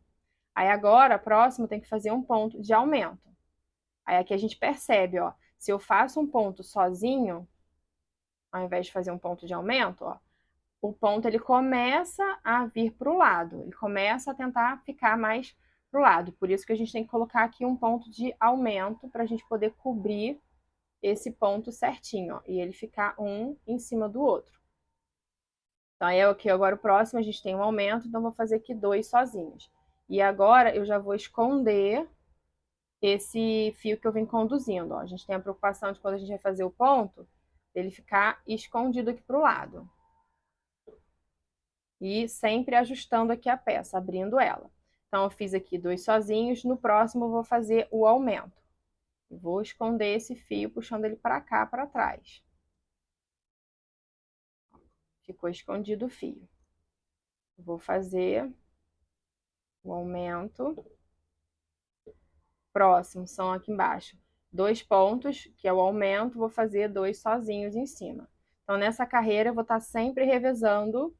Aí agora, próximo, tem que fazer um ponto de aumento. Aí aqui a gente percebe, ó, Se eu faço um ponto sozinho, ao invés de fazer um ponto de aumento, ó, o ponto ele começa a vir para o lado, ele começa a tentar ficar mais para o lado. Por isso que a gente tem que colocar aqui um ponto de aumento para a gente poder cobrir esse ponto certinho, ó, e ele ficar um em cima do outro. Então, aí aqui agora o próximo a gente tem um aumento, então vou fazer aqui 2 sozinhos. E agora eu já vou esconder esse fio que eu vim conduzindo, ó. A gente tem a preocupação de quando a gente vai fazer o ponto, ele ficar escondido aqui para o lado. E sempre ajustando aqui a peça, abrindo ela. Então, eu fiz aqui 2 sozinhos, no próximo eu vou fazer o aumento. Vou esconder esse fio, puxando ele para cá, para trás. Ficou escondido o fio. Vou fazer o aumento. Próximo são aqui embaixo 2 pontos, que é o aumento, vou fazer 2 sozinhos em cima. Então, nessa carreira, eu vou estar sempre revezando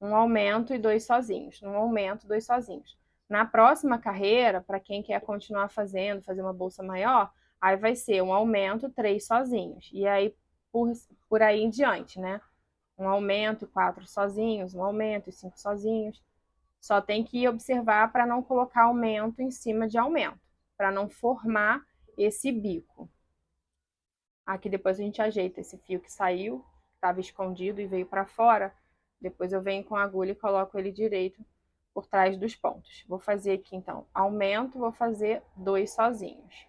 um aumento e 2 sozinhos, um aumento, 2 sozinhos. Na próxima carreira, para quem quer continuar fazendo, fazer uma bolsa maior, aí vai ser um aumento, 3 sozinhos. E aí, por aí em diante, né? Um aumento e 4 sozinhos, um aumento e 5 sozinhos. Só tem que observar para não colocar aumento em cima de aumento, para não formar esse bico. Aqui depois a gente ajeita esse fio que saiu, estava escondido e veio para fora. Depois eu venho com a agulha e coloco ele direito por trás dos pontos. Vou fazer aqui então, aumento, vou fazer 2 sozinhos.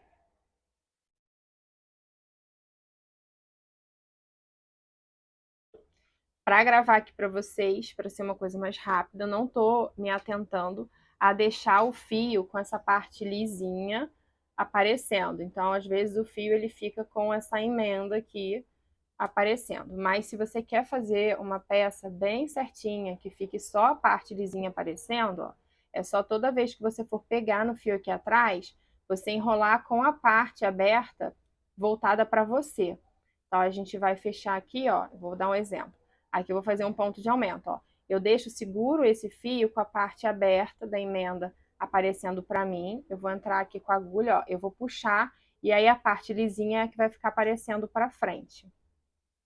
Para gravar aqui para vocês, para ser uma coisa mais rápida, eu não estou me atentando a deixar o fio com essa parte lisinha aparecendo. Então, às vezes o fio ele fica com essa emenda aqui aparecendo. Mas se você quer fazer uma peça bem certinha, que fique só a parte lisinha aparecendo, ó, é só toda vez que você for pegar no fio aqui atrás, você enrolar com a parte aberta voltada para você. Então, a gente vai fechar aqui, ó, vou dar um exemplo. Aqui eu vou fazer um ponto de aumento, ó. Eu deixo seguro esse fio com a parte aberta da emenda aparecendo para mim. Eu vou entrar aqui com a agulha, ó, eu vou puxar e aí a parte lisinha é que vai ficar aparecendo para frente.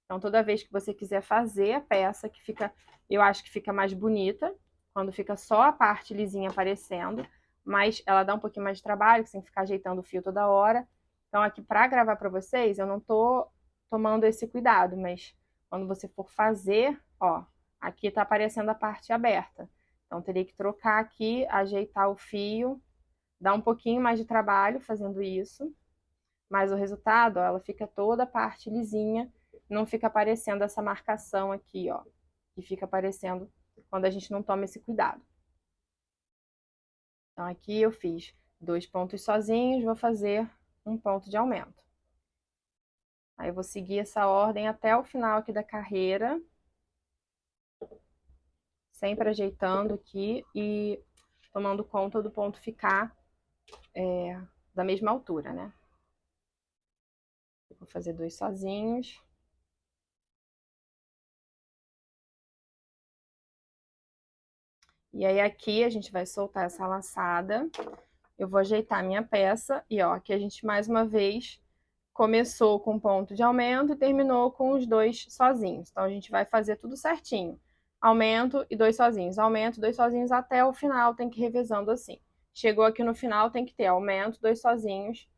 Então, toda vez que você quiser fazer a peça, que fica, eu acho que fica mais bonita, quando fica só a parte lisinha aparecendo, mas ela dá um pouquinho mais de trabalho, você tem que ficar ajeitando o fio toda hora. Então, aqui para gravar para vocês, eu não tô tomando esse cuidado, mas quando você for fazer, ó, aqui tá aparecendo a parte aberta. Então, teria que trocar aqui, ajeitar o fio, dá um pouquinho mais de trabalho fazendo isso, mas o resultado, ó, ela fica toda a parte lisinha, não fica aparecendo essa marcação aqui, ó, que fica aparecendo quando a gente não toma esse cuidado. Então, aqui eu fiz 2 pontos sozinhos, vou fazer um ponto de aumento. Aí eu vou seguir essa ordem até o final aqui da carreira, sempre ajeitando aqui e tomando conta do ponto ficar da mesma altura, né? Vou fazer 2 sozinhos. E aí aqui a gente vai soltar essa laçada. Eu vou ajeitar a minha peça e ó, aqui a gente mais uma vez começou com ponto de aumento e terminou com os 2 sozinhos. Então a gente vai fazer tudo certinho. Aumento e 2 sozinhos, aumento, 2 sozinhos até o final, tem que ir revezando assim. Chegou aqui no final, tem que ter aumento, 2 sozinhos.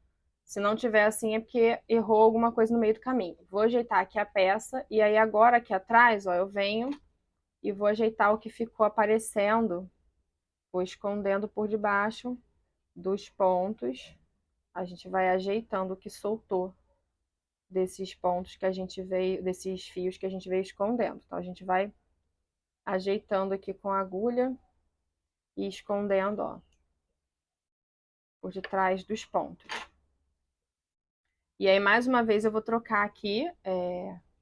Se não tiver assim é porque errou alguma coisa no meio do caminho. Vou ajeitar aqui a peça e aí agora aqui atrás, ó, eu venho e vou ajeitar o que ficou aparecendo, vou escondendo por debaixo dos pontos. A gente vai ajeitando o que soltou desses pontos que a gente veio, desses fios que a gente veio escondendo. Então, a gente vai ajeitando aqui com a agulha e escondendo, ó, por detrás dos pontos. E aí, mais uma vez, eu vou trocar aqui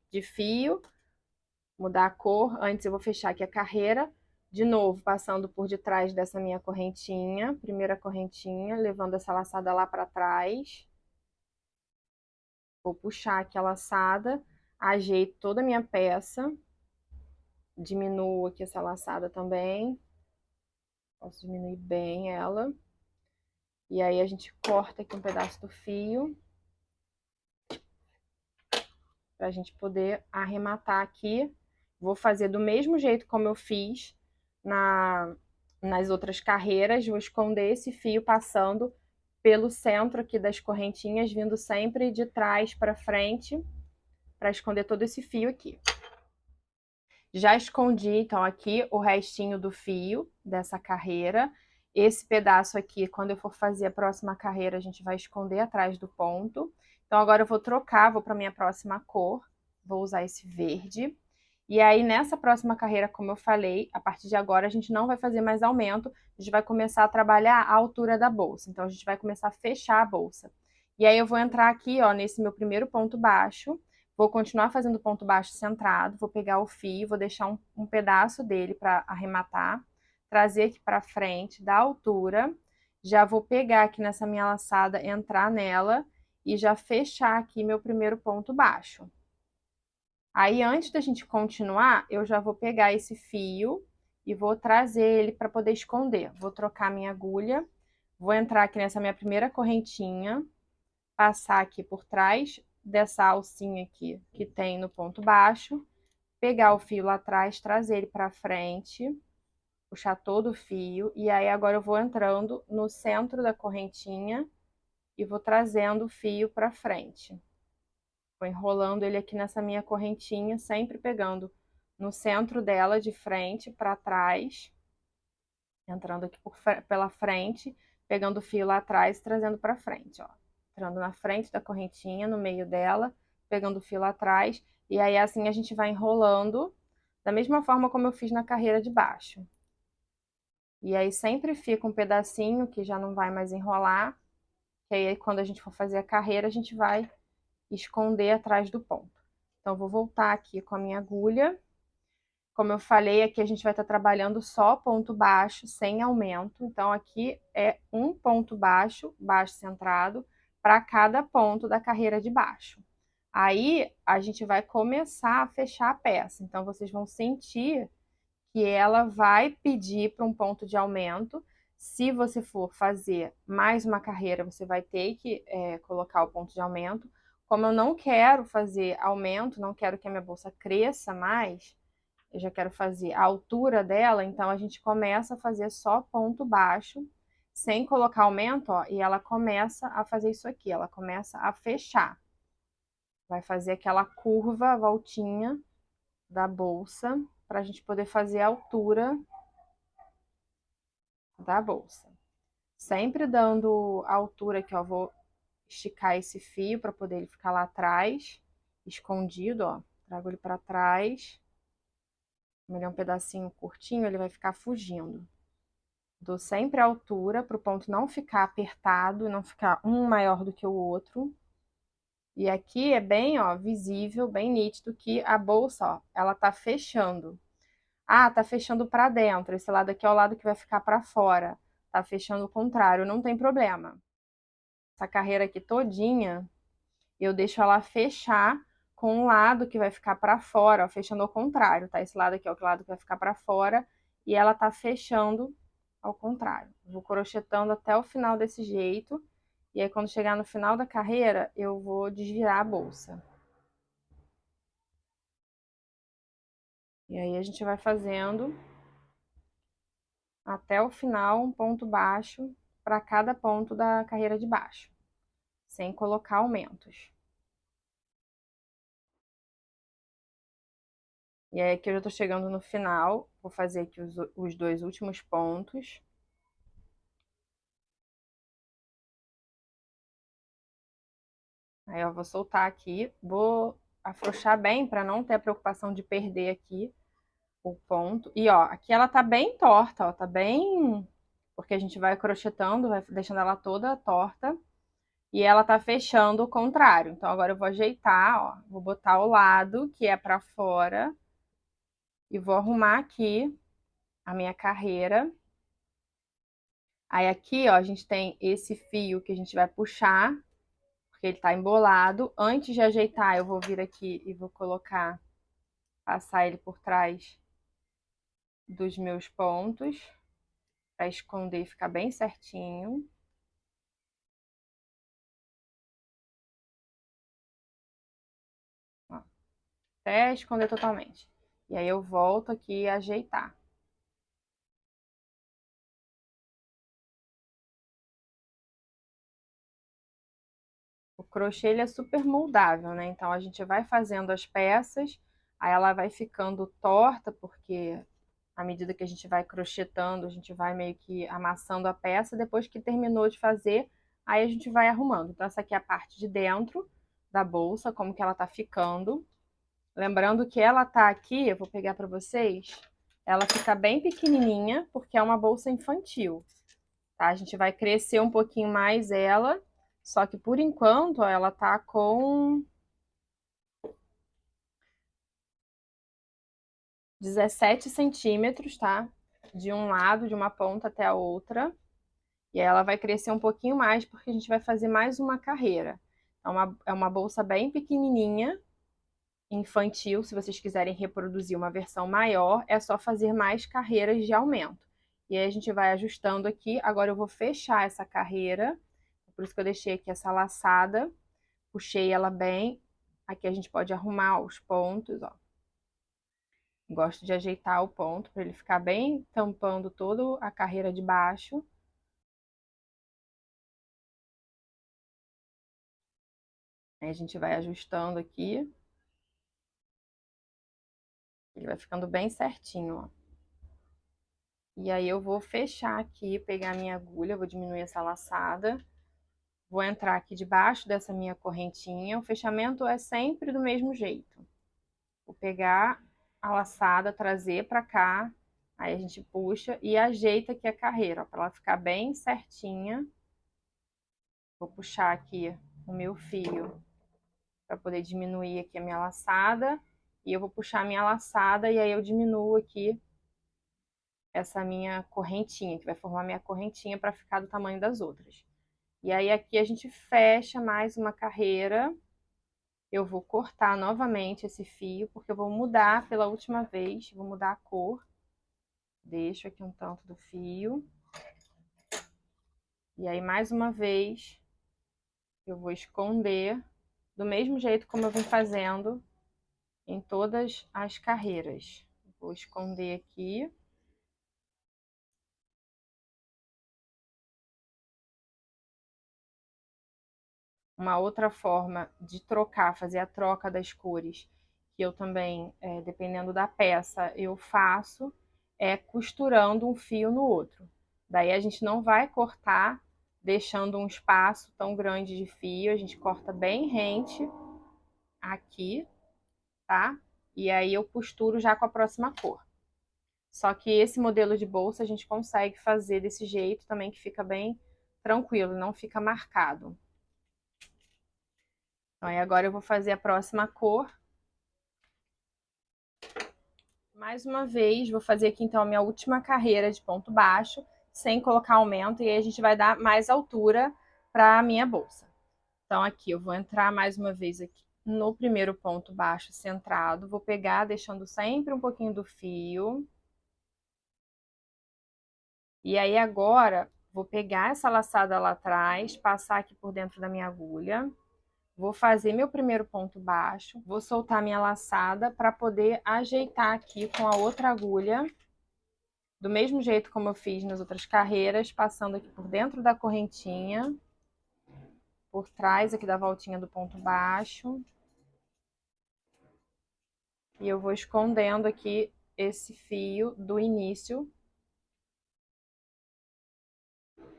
de fio, mudar a cor. Antes, eu vou fechar aqui a carreira. De novo, passando por detrás dessa minha correntinha, primeira correntinha, levando essa laçada lá para trás. Vou puxar aqui a laçada, ajeito toda a minha peça, diminuo aqui essa laçada também, posso diminuir bem ela. E aí a gente corta aqui um pedaço do fio, pra gente poder arrematar aqui. Vou fazer do mesmo jeito como eu fiz nas outras carreiras, vou esconder esse fio passando pelo centro aqui das correntinhas, vindo sempre de trás para frente, para esconder todo esse fio aqui. Já escondi, então, aqui o restinho do fio dessa carreira. Esse pedaço aqui, quando eu for fazer a próxima carreira, a gente vai esconder atrás do ponto. Então, agora eu vou trocar, vou para minha próxima cor. Vou usar esse verde. E aí, nessa próxima carreira, como eu falei, a partir de agora a gente não vai fazer mais aumento, a gente vai começar a trabalhar a altura da bolsa. Então, a gente vai começar a fechar a bolsa. E aí, eu vou entrar aqui, ó, nesse meu primeiro ponto baixo, vou continuar fazendo ponto baixo centrado, vou pegar o fio, vou deixar um pedaço dele para arrematar, trazer aqui para frente, da altura, já vou pegar aqui nessa minha laçada, entrar nela e já fechar aqui meu primeiro ponto baixo. Aí, antes da gente continuar, eu já vou pegar esse fio e vou trazer ele para poder esconder. Vou trocar minha agulha, vou entrar aqui nessa minha primeira correntinha, passar aqui por trás dessa alcinha aqui que tem no ponto baixo, pegar o fio lá atrás, trazer ele para frente, puxar todo o fio, e aí agora eu vou entrando no centro da correntinha e vou trazendo o fio para frente. Vou enrolando ele aqui nessa minha correntinha, sempre pegando no centro dela, de frente para trás, entrando aqui pela frente, pegando o fio lá atrás e trazendo para frente, ó. Entrando na frente da correntinha, no meio dela, pegando o fio lá atrás, e aí assim a gente vai enrolando, da mesma forma como eu fiz na carreira de baixo. E aí sempre fica um pedacinho que já não vai mais enrolar, que aí quando a gente for fazer a carreira, a gente vai esconder atrás do ponto. Então, vou voltar aqui com a minha agulha. Como eu falei, aqui a gente vai estar trabalhando só ponto baixo, sem aumento. Então, aqui é um ponto baixo, baixo centrado, para cada ponto da carreira de baixo. Aí, a gente vai começar a fechar a peça. Então, vocês vão sentir que ela vai pedir para um ponto de aumento. Se você for fazer mais uma carreira, você vai ter que colocar o ponto de aumento. Como eu não quero fazer aumento, não quero que a minha bolsa cresça mais, eu já quero fazer a altura dela, então a gente começa a fazer só ponto baixo, sem colocar aumento, ó, e ela começa a fazer isso aqui, ela começa a fechar. Vai fazer aquela curva, voltinha da bolsa, para a gente poder fazer a altura da bolsa. Sempre dando a altura aqui, ó, vou esticar esse fio para poder ele ficar lá atrás, escondido, ó. Trago ele para trás. Como ele é um pedacinho curtinho, ele vai ficar fugindo. Dou sempre a altura para o ponto não ficar apertado, não ficar um maior do que o outro. E aqui é bem, ó, visível, bem nítido que a bolsa, ó, ela tá fechando. Ah, tá fechando para dentro. Esse lado aqui é o lado que vai ficar para fora. Tá fechando o contrário, não tem problema. Essa carreira aqui todinha, eu deixo ela fechar com um lado que vai ficar para fora, ó, fechando ao contrário, tá? Esse lado aqui é o lado que vai ficar para fora e ela tá fechando ao contrário. Vou crochetando até o final desse jeito. E aí, quando chegar no final da carreira, eu vou desvirar a bolsa. E aí, a gente vai fazendo até o final um ponto baixo para cada ponto da carreira de baixo, sem colocar aumentos. E aí, aqui eu já tô chegando no final, vou fazer aqui os dois últimos pontos. Aí, eu vou soltar aqui, vou afrouxar bem para não ter a preocupação de perder aqui o ponto. E, ó, aqui ela tá bem torta, ó, tá bem... Porque a gente vai crochetando, vai deixando ela toda torta. E ela tá fechando o contrário. Então, agora eu vou ajeitar, ó, vou botar o lado que é para fora. E vou arrumar aqui a minha carreira. Aí aqui, ó, a gente tem esse fio que a gente vai puxar, porque ele tá embolado. Antes de ajeitar, eu vou vir aqui e vou colocar, passar ele por trás dos meus pontos, para esconder e ficar bem certinho. Ó. até esconder totalmente. E aí eu volto aqui a ajeitar. O crochê ele é super moldável, né? Então a gente vai fazendo as peças, aí ela vai ficando torta, porque à medida que a gente vai crochetando, a gente vai meio que amassando a peça. Depois que terminou de fazer, aí a gente vai arrumando. Então essa aqui é a parte de dentro da bolsa, como que ela tá ficando. Lembrando que ela tá aqui, eu vou pegar para vocês, ela fica bem pequenininha, porque é uma bolsa infantil, tá? A gente vai crescer um pouquinho mais ela, só que por enquanto ó, ela tá com 17 centímetros, tá? De um lado, de uma ponta até a outra. E aí ela vai crescer um pouquinho mais, porque a gente vai fazer mais uma carreira. É uma bolsa bem pequenininha, infantil. Se vocês quiserem reproduzir uma versão maior, é só fazer mais carreiras de aumento. E aí a gente vai ajustando aqui. Agora eu vou fechar essa carreira, por isso que eu deixei aqui essa laçada, puxei ela bem. Aqui a gente pode arrumar os pontos, ó. Gosto de ajeitar o ponto para ele ficar bem tampando toda a carreira de baixo. Aí a gente vai ajustando aqui. Ele vai ficando bem certinho, ó. E aí eu vou fechar aqui, pegar a minha agulha, vou diminuir essa laçada. Vou entrar aqui debaixo dessa minha correntinha. O fechamento é sempre do mesmo jeito. Vou pegar a laçada, trazer pra cá. Aí a gente puxa e ajeita aqui a carreira, ó, pra ela ficar bem certinha. Vou puxar aqui o meu fio para poder diminuir aqui a minha laçada. E eu vou puxar a minha laçada e aí eu diminuo aqui essa minha correntinha, que vai formar minha correntinha para ficar do tamanho das outras. E aí aqui a gente fecha mais uma carreira. Eu vou cortar novamente esse fio, porque eu vou mudar pela última vez, vou mudar a cor. Deixo aqui um tanto do fio. E aí mais uma vez eu vou esconder do mesmo jeito como eu vim fazendo em todas as carreiras. Vou esconder aqui. Uma outra forma de trocar, fazer a troca das cores, que eu também, dependendo da peça, eu faço, é costurando um fio no outro. Daí a gente não vai cortar deixando um espaço tão grande de fio, a gente corta bem rente aqui, tá? E aí eu costuro já com a próxima cor. Só que esse modelo de bolsa a gente consegue fazer desse jeito também, que fica bem tranquilo, não fica marcado. Então, aí agora eu vou fazer a próxima cor. Mais uma vez, vou fazer aqui então a minha última carreira de ponto baixo, sem colocar aumento, e aí a gente vai dar mais altura para a minha bolsa. Então aqui eu vou entrar mais uma vez aqui no primeiro ponto baixo centrado, vou pegar deixando sempre um pouquinho do fio. E aí agora vou pegar essa laçada lá atrás, passar aqui por dentro da minha agulha. Vou fazer meu primeiro ponto baixo, vou soltar minha laçada para poder ajeitar aqui com a outra agulha, do mesmo jeito como eu fiz nas outras carreiras, passando aqui por dentro da correntinha, por trás aqui da voltinha do ponto baixo. E eu vou escondendo aqui esse fio do início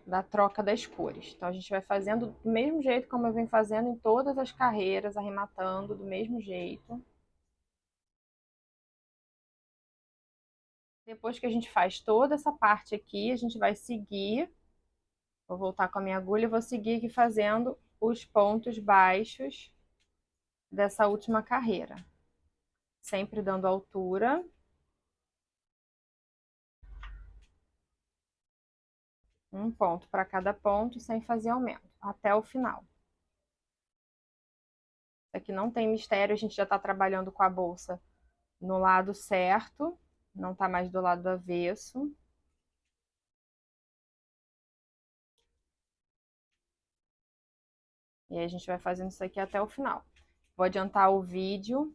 da troca das cores. Então a gente vai fazendo do mesmo jeito como eu venho fazendo em todas as carreiras, arrematando do mesmo jeito. Depois que a gente faz toda essa parte aqui, a gente vai seguir. Vou voltar com a minha agulha e vou seguir aqui fazendo os pontos baixos dessa última carreira. Sempre dando altura. Um ponto para cada ponto, sem fazer aumento, até o final. Aqui não tem mistério, a gente já está trabalhando com a bolsa no lado certo, não está mais do lado do avesso. E aí a gente vai fazendo isso aqui até o final. Vou adiantar o vídeo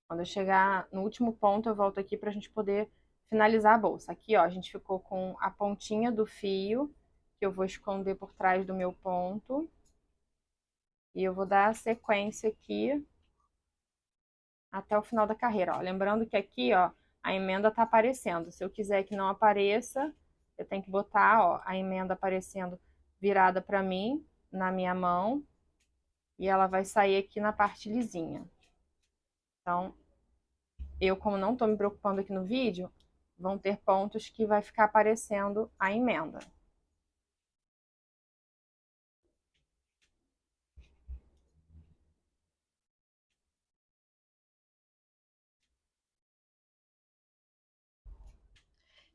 Quando eu chegar no último ponto, eu volto aqui pra gente poder finalizar a bolsa. Aqui, ó, a gente ficou com a pontinha do fio, que eu vou esconder por trás do meu ponto. E eu vou dar a sequência aqui até o final da carreira, ó. Lembrando que aqui, ó, a emenda tá aparecendo. Se eu quiser que não apareça, eu tenho que botar, ó, a emenda aparecendo virada pra mim, na minha mão, e ela vai sair aqui na parte lisinha. Então, eu, como não tô me preocupando aqui no vídeo, vão ter pontos que vai ficar aparecendo a emenda.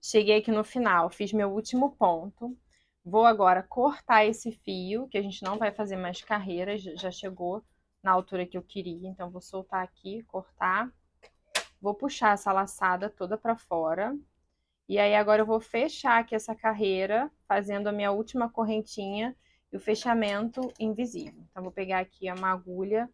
Cheguei aqui no final, fiz meu último ponto. Vou agora cortar esse fio, que a gente não vai fazer mais carreira, já chegou na altura que eu queria. Então, vou soltar aqui, cortar. Vou puxar essa laçada toda para fora. E aí, agora eu vou fechar aqui essa carreira, fazendo a minha última correntinha e o fechamento invisível. Então, vou pegar aqui uma agulha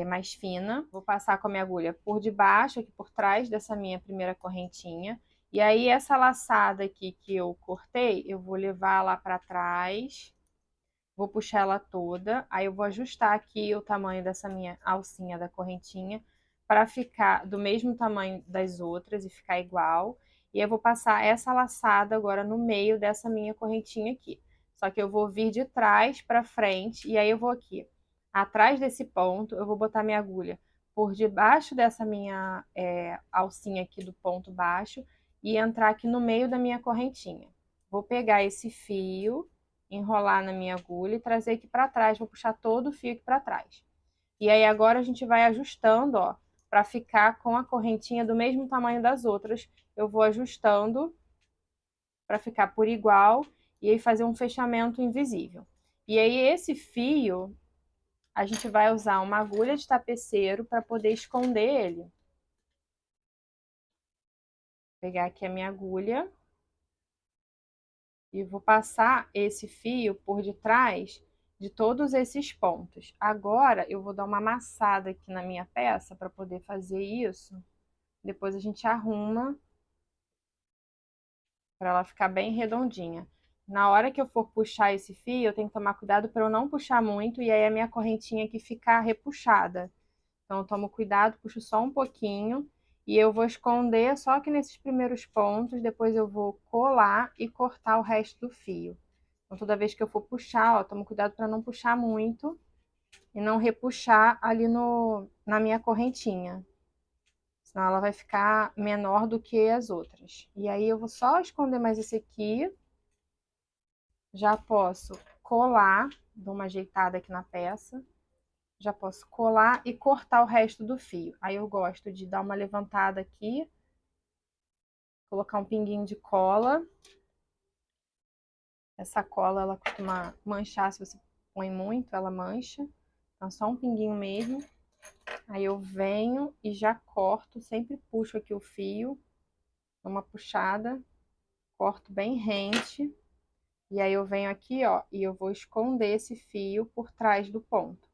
mais fina. Vou passar com a minha agulha por debaixo, aqui por trás dessa minha primeira correntinha. E aí, essa laçada aqui que eu cortei, eu vou levar lá para trás. Vou puxar ela toda. Aí, eu vou ajustar aqui o tamanho dessa minha alcinha da correntinha para ficar do mesmo tamanho das outras e ficar igual. E eu vou passar essa laçada agora no meio dessa minha correntinha aqui. Só que eu vou vir de trás para frente e aí eu vou aqui atrás desse ponto, eu vou botar minha agulha por debaixo dessa minha alcinha aqui do ponto baixo e entrar aqui no meio da minha correntinha. Vou pegar esse fio, enrolar na minha agulha e trazer aqui para trás, vou puxar todo o fio aqui para trás. E aí agora a gente vai ajustando, ó, para ficar com a correntinha do mesmo tamanho das outras. Eu vou ajustando para ficar por igual e aí fazer um fechamento invisível. E aí esse fio a gente vai usar uma agulha de tapeceiro para poder esconder ele. Vou pegar aqui a minha agulha e vou passar esse fio por detrás de todos esses pontos. Agora eu vou dar uma amassada aqui na minha peça para poder fazer isso. Depois a gente arruma para ela ficar bem redondinha. Na hora que eu for puxar esse fio, eu tenho que tomar cuidado para eu não puxar muito e aí a minha correntinha aqui ficar repuxada. Então, eu tomo cuidado, puxo só um pouquinho e eu vou esconder só que nesses primeiros pontos, depois eu vou colar e cortar o resto do fio. Então, toda vez que eu for puxar, ó, tomo cuidado para não puxar muito e não repuxar ali na minha correntinha. Senão ela vai ficar menor do que as outras. E aí eu vou só esconder mais esse aqui. Já posso colar, dou uma ajeitada aqui na peça. Já posso colar e cortar o resto do fio. Aí eu gosto de dar uma levantada aqui, colocar um pinguinho de cola. Essa cola, ela costuma manchar, se você põe muito, ela mancha. Então, só um pinguinho mesmo. Aí eu venho e já corto, sempre puxo aqui o fio, dou uma puxada, corto bem rente. E aí eu venho aqui, ó, e eu vou esconder esse fio por trás do ponto.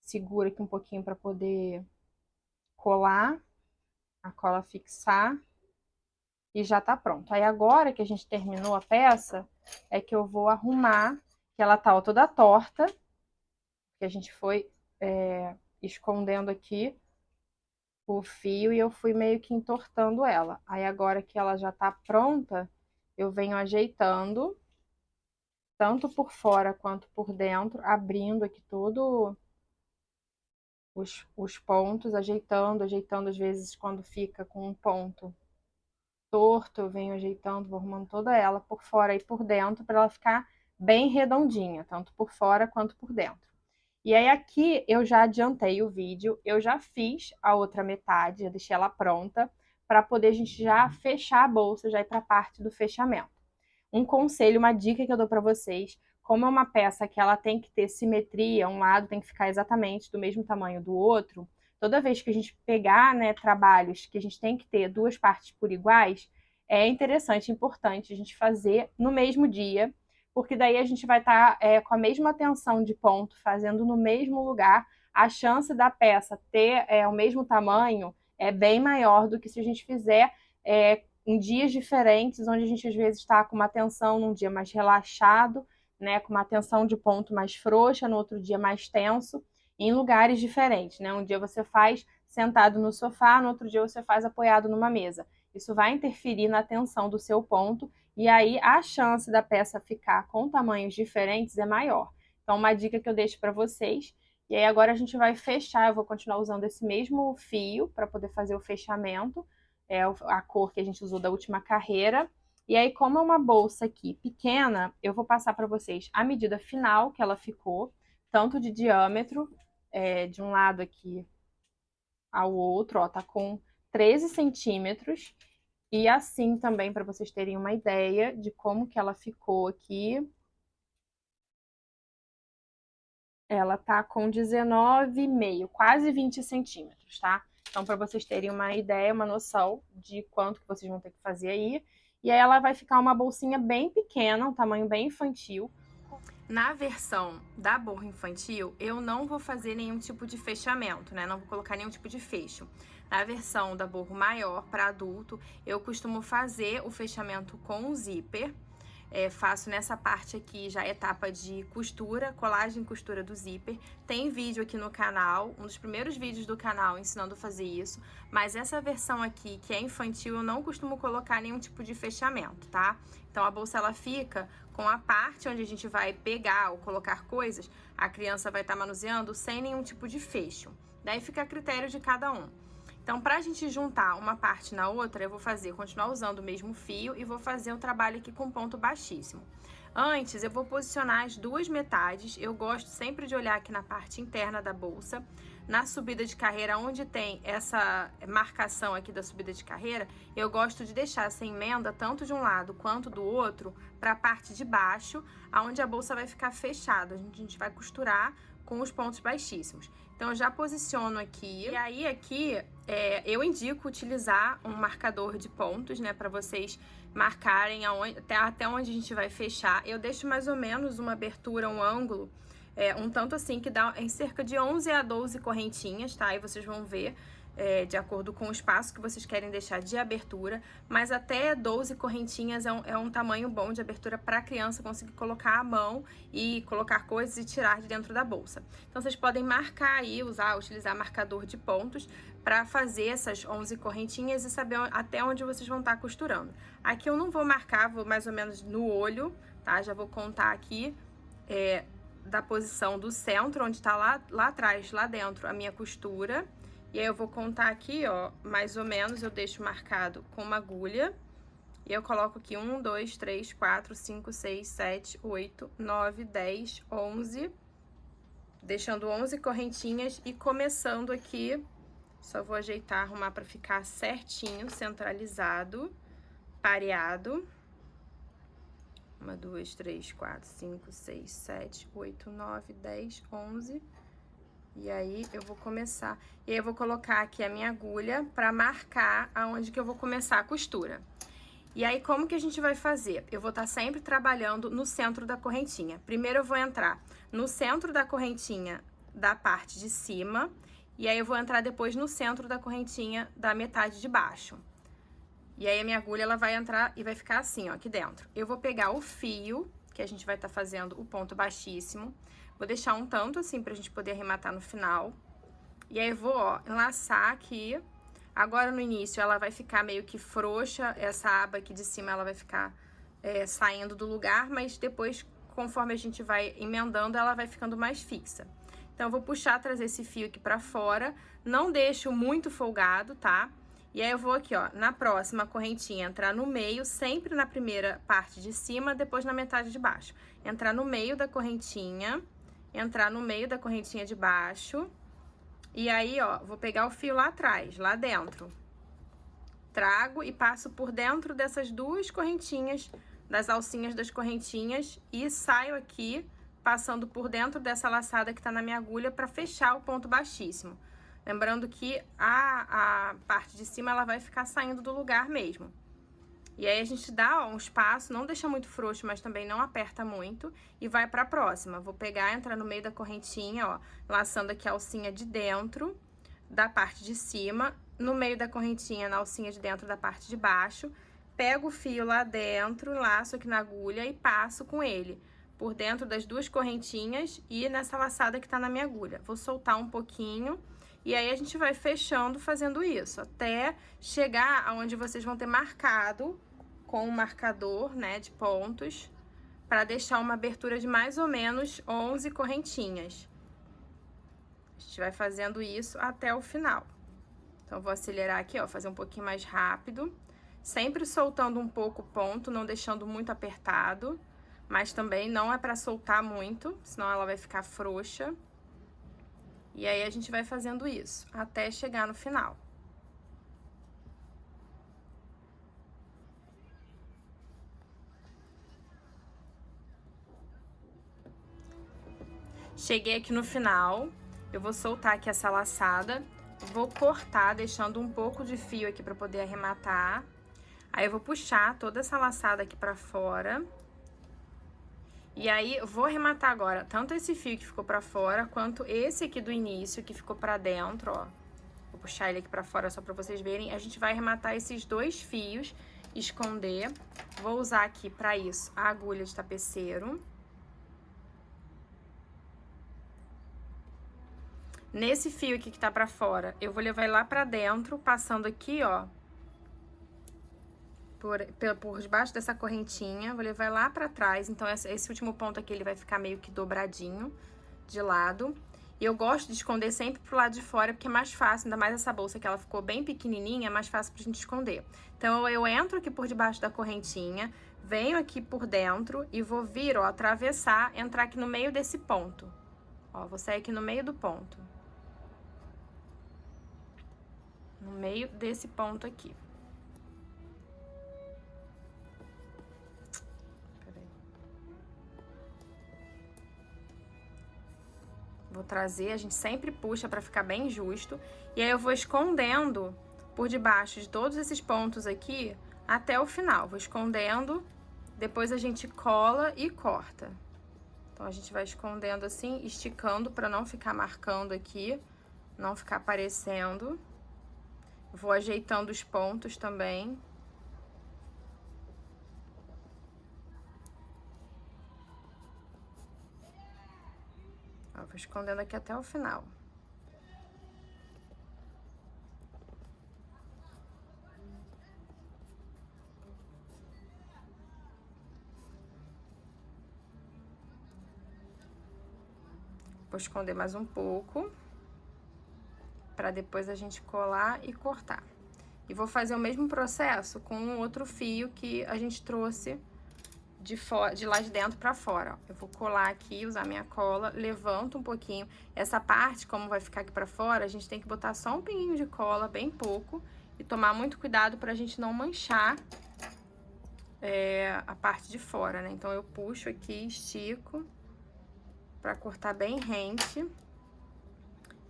Segura aqui um pouquinho para poder colar, a cola fixar e já tá pronto. Aí agora que a gente terminou a peça, é que eu vou arrumar, que ela tá toda torta, que a gente foi escondendo aqui o fio e eu fui meio que entortando ela. Aí agora que ela já tá pronta, eu venho ajeitando, tanto por fora quanto por dentro, abrindo aqui todo os pontos, ajeitando às vezes quando fica com um ponto torto, eu venho ajeitando, vou arrumando toda ela por fora e por dentro para ela ficar bem redondinha, tanto por fora quanto por dentro. E aí aqui eu já adiantei o vídeo, eu já fiz a outra metade, já deixei ela pronta para poder a gente já fechar a bolsa, já ir para a parte do fechamento. Um conselho, uma dica que eu dou para vocês, como é uma peça que ela tem que ter simetria, um lado tem que ficar exatamente do mesmo tamanho do outro, toda vez que a gente pegar, né, trabalhos que a gente tem que ter duas partes por iguais, é interessante, importante a gente fazer no mesmo dia, porque daí a gente vai estar com a mesma tensão de ponto, fazendo no mesmo lugar, a chance da peça ter o mesmo tamanho é bem maior do que se a gente fizer em dias diferentes, onde a gente às vezes está com uma tensão num dia mais relaxado, né, com uma tensão de ponto mais frouxa, no outro dia mais tenso, em lugares diferentes, né? Um dia você faz sentado no sofá, no outro dia você faz apoiado numa mesa. Isso vai interferir na tensão do seu ponto e aí a chance da peça ficar com tamanhos diferentes é maior. Então, uma dica que eu deixo para vocês. E aí agora a gente vai fechar, eu vou continuar usando esse mesmo fio para poder fazer o fechamento, a cor que a gente usou da última carreira. E aí, como é uma bolsa aqui pequena, eu vou passar para vocês a medida final que ela ficou, tanto de diâmetro, de um lado aqui ao outro, ó, tá com 13 centímetros. E assim também, para vocês terem uma ideia de como que ela ficou aqui. Ela tá com 19,5, quase 20 centímetros, tá? Então, para vocês terem uma ideia, uma noção de quanto que vocês vão ter que fazer aí. E aí ela vai ficar uma bolsinha bem pequena, um tamanho bem infantil. Na versão da borra infantil, eu não vou fazer nenhum tipo de fechamento, né? Não vou colocar nenhum tipo de fecho. Na versão da borra maior, para adulto, eu costumo fazer o fechamento com o zíper. Faço nessa parte aqui já a etapa de costura, colagem e costura do zíper. Tem vídeo aqui no canal, um dos primeiros vídeos do canal ensinando a fazer isso, mas essa versão aqui, que é infantil, eu não costumo colocar nenhum tipo de fechamento, tá? Então a bolsa ela fica com a parte onde a gente vai pegar ou colocar coisas, a criança vai estar manuseando sem nenhum tipo de fecho. Daí fica a critério de cada um. Então, para a gente juntar uma parte na outra, eu vou continuar usando o mesmo fio e vou fazer o trabalho aqui com ponto baixíssimo. Antes, eu vou posicionar as duas metades. Eu gosto sempre de olhar aqui na parte interna da bolsa. Na subida de carreira, onde tem essa marcação aqui da subida de carreira, eu gosto de deixar essa emenda, tanto de um lado quanto do outro, para a parte de baixo, onde a bolsa vai ficar fechada. A gente vai costurar com os pontos baixíssimos. Então, eu já posiciono aqui. E aí, aqui, eu indico utilizar um marcador de pontos, né? Para vocês marcarem até onde a gente vai fechar. Eu deixo mais ou menos uma abertura, um ângulo, um tanto assim, que dá em cerca de 11 a 12 correntinhas, tá? Aí vocês vão ver, de acordo com o espaço que vocês querem deixar de abertura, mas até 12 correntinhas é um tamanho bom de abertura para a criança conseguir colocar a mão e colocar coisas e tirar de dentro da bolsa. Então, vocês podem marcar aí, utilizar marcador de pontos para fazer essas 11 correntinhas e saber até onde vocês vão estar costurando. Aqui eu não vou marcar, vou mais ou menos no olho, tá? Já vou contar aqui, da posição do centro, onde tá lá atrás, lá dentro, a minha costura. E aí eu vou contar aqui, ó, mais ou menos, eu deixo marcado com uma agulha. E eu coloco aqui 1, 2, 3, 4, 5, 6, 7, 8, 9, 10, 11. Deixando 11 correntinhas e começando aqui, só vou ajeitar, arrumar pra ficar certinho, centralizado, pareado. 1, 2, 3, 4, 5, 6, 7, 8, 9, 10, 11... E aí, eu vou começar... E aí, eu vou colocar aqui a minha agulha pra marcar aonde que eu vou começar a costura. E aí, como que a gente vai fazer? Eu vou estar sempre trabalhando no centro da correntinha. Primeiro, eu vou entrar no centro da correntinha da parte de cima. E aí, eu vou entrar depois no centro da correntinha da metade de baixo. E aí, a minha agulha, ela vai entrar e vai ficar assim, ó, aqui dentro. Eu vou pegar o fio, que a gente vai estar fazendo o ponto baixíssimo. Vou deixar um tanto assim pra gente poder arrematar no final. E aí, eu vou, ó, enlaçar aqui. Agora, no início, ela vai ficar meio que frouxa. Essa aba aqui de cima, ela vai ficar saindo do lugar. Mas depois, conforme a gente vai emendando, ela vai ficando mais fixa. Então, eu vou puxar, trazer esse fio aqui pra fora. Não deixo muito folgado, tá? E aí, eu vou aqui, ó, na próxima correntinha, entrar no meio, sempre na primeira parte de cima, depois na metade de baixo. Entrar no meio da correntinha... Entrar no meio da correntinha de baixo. E aí, ó, vou pegar o fio lá atrás, lá dentro. Trago e passo por dentro dessas duas correntinhas, das alcinhas das correntinhas. E saio aqui, passando por dentro dessa laçada que tá na minha agulha pra fechar o ponto baixíssimo. Lembrando que a parte de cima, ela vai ficar saindo do lugar mesmo. E aí a gente dá, ó, um espaço, não deixa muito frouxo, mas também não aperta muito. E vai pra próxima. Vou pegar, entrar no meio da correntinha, ó, laçando aqui a alcinha de dentro da parte de cima, no meio da correntinha, na alcinha de dentro da parte de baixo. Pego o fio lá dentro, laço aqui na agulha e passo com ele por dentro das duas correntinhas e nessa laçada que tá na minha agulha. Vou soltar um pouquinho e aí a gente vai fechando fazendo isso, até chegar aonde vocês vão ter marcado com um marcador, né, de pontos, para deixar uma abertura de mais ou menos 11 correntinhas. A gente vai fazendo isso até o final. Então, vou acelerar aqui, ó, fazer um pouquinho mais rápido, sempre soltando um pouco o ponto, não deixando muito apertado, mas também não é pra soltar muito, senão ela vai ficar frouxa. E aí, a gente vai fazendo isso, até chegar no final. Cheguei aqui no final, eu vou soltar aqui essa laçada, vou cortar, deixando um pouco de fio aqui pra poder arrematar. Aí, eu vou puxar toda essa laçada aqui pra fora. E aí, eu vou arrematar agora tanto esse fio que ficou pra fora, quanto esse aqui do início, que ficou pra dentro, ó. Vou puxar ele aqui pra fora só pra vocês verem. A gente vai arrematar esses dois fios, esconder. Vou usar aqui pra isso a agulha de tapeceiro. Nesse fio aqui que tá pra fora, eu vou levar ele lá pra dentro, passando aqui, ó, por debaixo dessa correntinha, vou levar lá pra trás. Então, esse último ponto aqui, ele vai ficar meio que dobradinho de lado. E eu gosto de esconder sempre pro lado de fora, porque é mais fácil, ainda mais essa bolsa que ela ficou bem pequenininha, é mais fácil pra gente esconder. Então, eu entro aqui por debaixo da correntinha, venho aqui por dentro e vou vir, ó, atravessar, entrar aqui no meio desse ponto. Ó, vou sair aqui no meio do ponto. No meio desse ponto aqui. Vou trazer, a gente sempre puxa pra ficar bem justo. E aí, eu vou escondendo por debaixo de todos esses pontos aqui até o final. Vou escondendo, depois a gente cola e corta. Então, a gente vai escondendo assim, esticando pra não ficar marcando aqui, não ficar aparecendo. Vou ajeitando os pontos também. Ó, vou escondendo aqui até o final. Vou esconder mais um pouco, pra depois a gente colar e cortar. E vou fazer o mesmo processo com um outro fio que a gente trouxe de lá de dentro pra fora, ó. Eu vou colar aqui, usar minha cola, levanto um pouquinho. Essa parte, como vai ficar aqui pra fora, a gente tem que botar só um pinguinho de cola, bem pouco, e tomar muito cuidado pra gente não manchar a parte de fora, né? Então, eu puxo aqui, estico, pra cortar bem rente.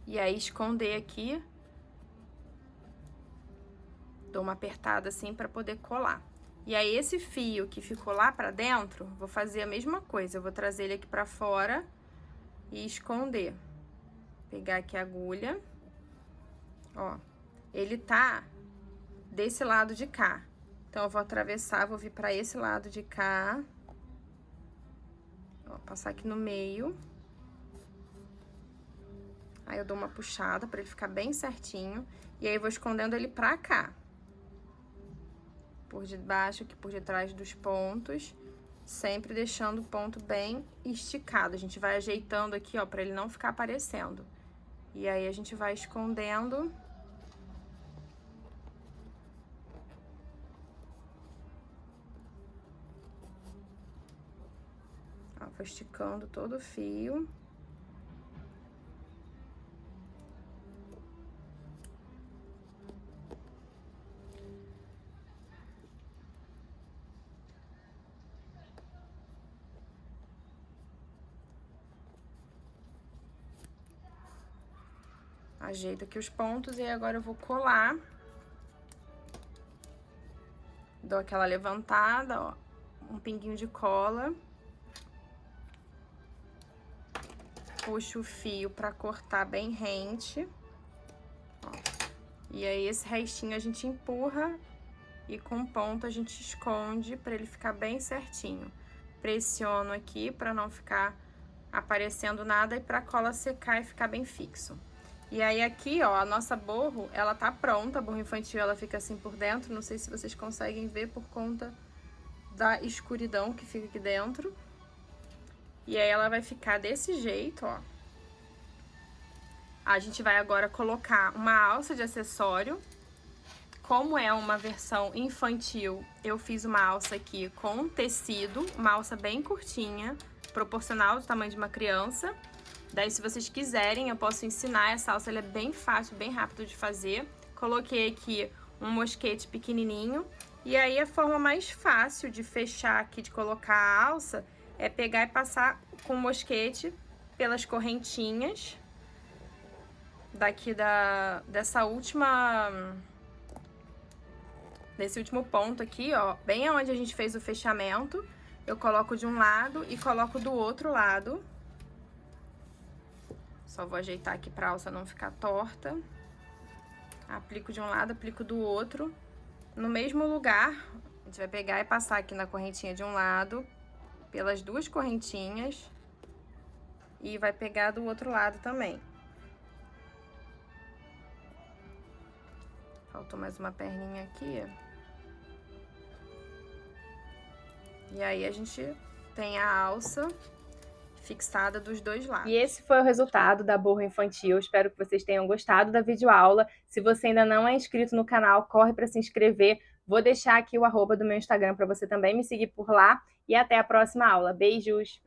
E aí, esconder aqui. Dou uma apertada assim pra poder colar. E aí, esse fio que ficou lá pra dentro, vou fazer a mesma coisa. Eu vou trazer ele aqui pra fora e esconder. Pegar aqui a agulha. Ó, ele tá desse lado de cá. Então, eu vou atravessar, vou vir pra esse lado de cá. Ó, passar aqui no meio. Aí, eu dou uma puxada pra ele ficar bem certinho. E aí, eu vou escondendo ele pra cá. Por debaixo, aqui por detrás dos pontos, sempre deixando o ponto bem esticado. A gente vai ajeitando aqui, ó, pra ele não ficar aparecendo. E aí, a gente vai escondendo. Ó, vou esticando todo o fio. Ajeito aqui os pontos e agora eu vou colar Dou aquela levantada, ó, um pinguinho de cola. Puxo o fio pra cortar bem rente. Ó. E aí, esse restinho a gente empurra e com ponta a gente esconde pra ele ficar bem certinho. Pressiono aqui pra não ficar aparecendo nada e pra cola secar e ficar bem fixo. E aí aqui, ó, a nossa borro, ela tá pronta, a borro infantil ela fica assim por dentro, não sei se vocês conseguem ver por conta da escuridão que fica aqui dentro. E aí ela vai ficar desse jeito, ó. A gente vai agora colocar uma alça de acessório. Como é uma versão infantil, eu fiz uma alça aqui com tecido, uma alça bem curtinha, proporcional do tamanho de uma criança. Daí, se vocês quiserem, eu posso ensinar essa alça, ela é bem fácil, bem rápido de fazer. Coloquei aqui um mosquete pequenininho. E aí, a forma mais fácil de fechar aqui, de colocar a alça, é pegar e passar com o mosquete pelas correntinhas daqui desse último ponto aqui, ó, bem onde a gente fez o fechamento. Eu coloco de um lado e coloco do outro lado. Só vou ajeitar aqui pra alça não ficar torta. Aplico de um lado, aplico do outro. No mesmo lugar, a gente vai pegar e passar aqui na correntinha de um lado, pelas duas correntinhas. E vai pegar do outro lado também. Faltou mais uma perninha aqui. E aí, a gente tem a alça fixada dos dois lados. E esse foi o resultado da borro infantil. Espero que vocês tenham gostado da videoaula. Se você ainda não é inscrito no canal, corre para se inscrever. Vou deixar aqui o arroba do meu Instagram para você também me seguir por lá. E até a próxima aula. Beijos!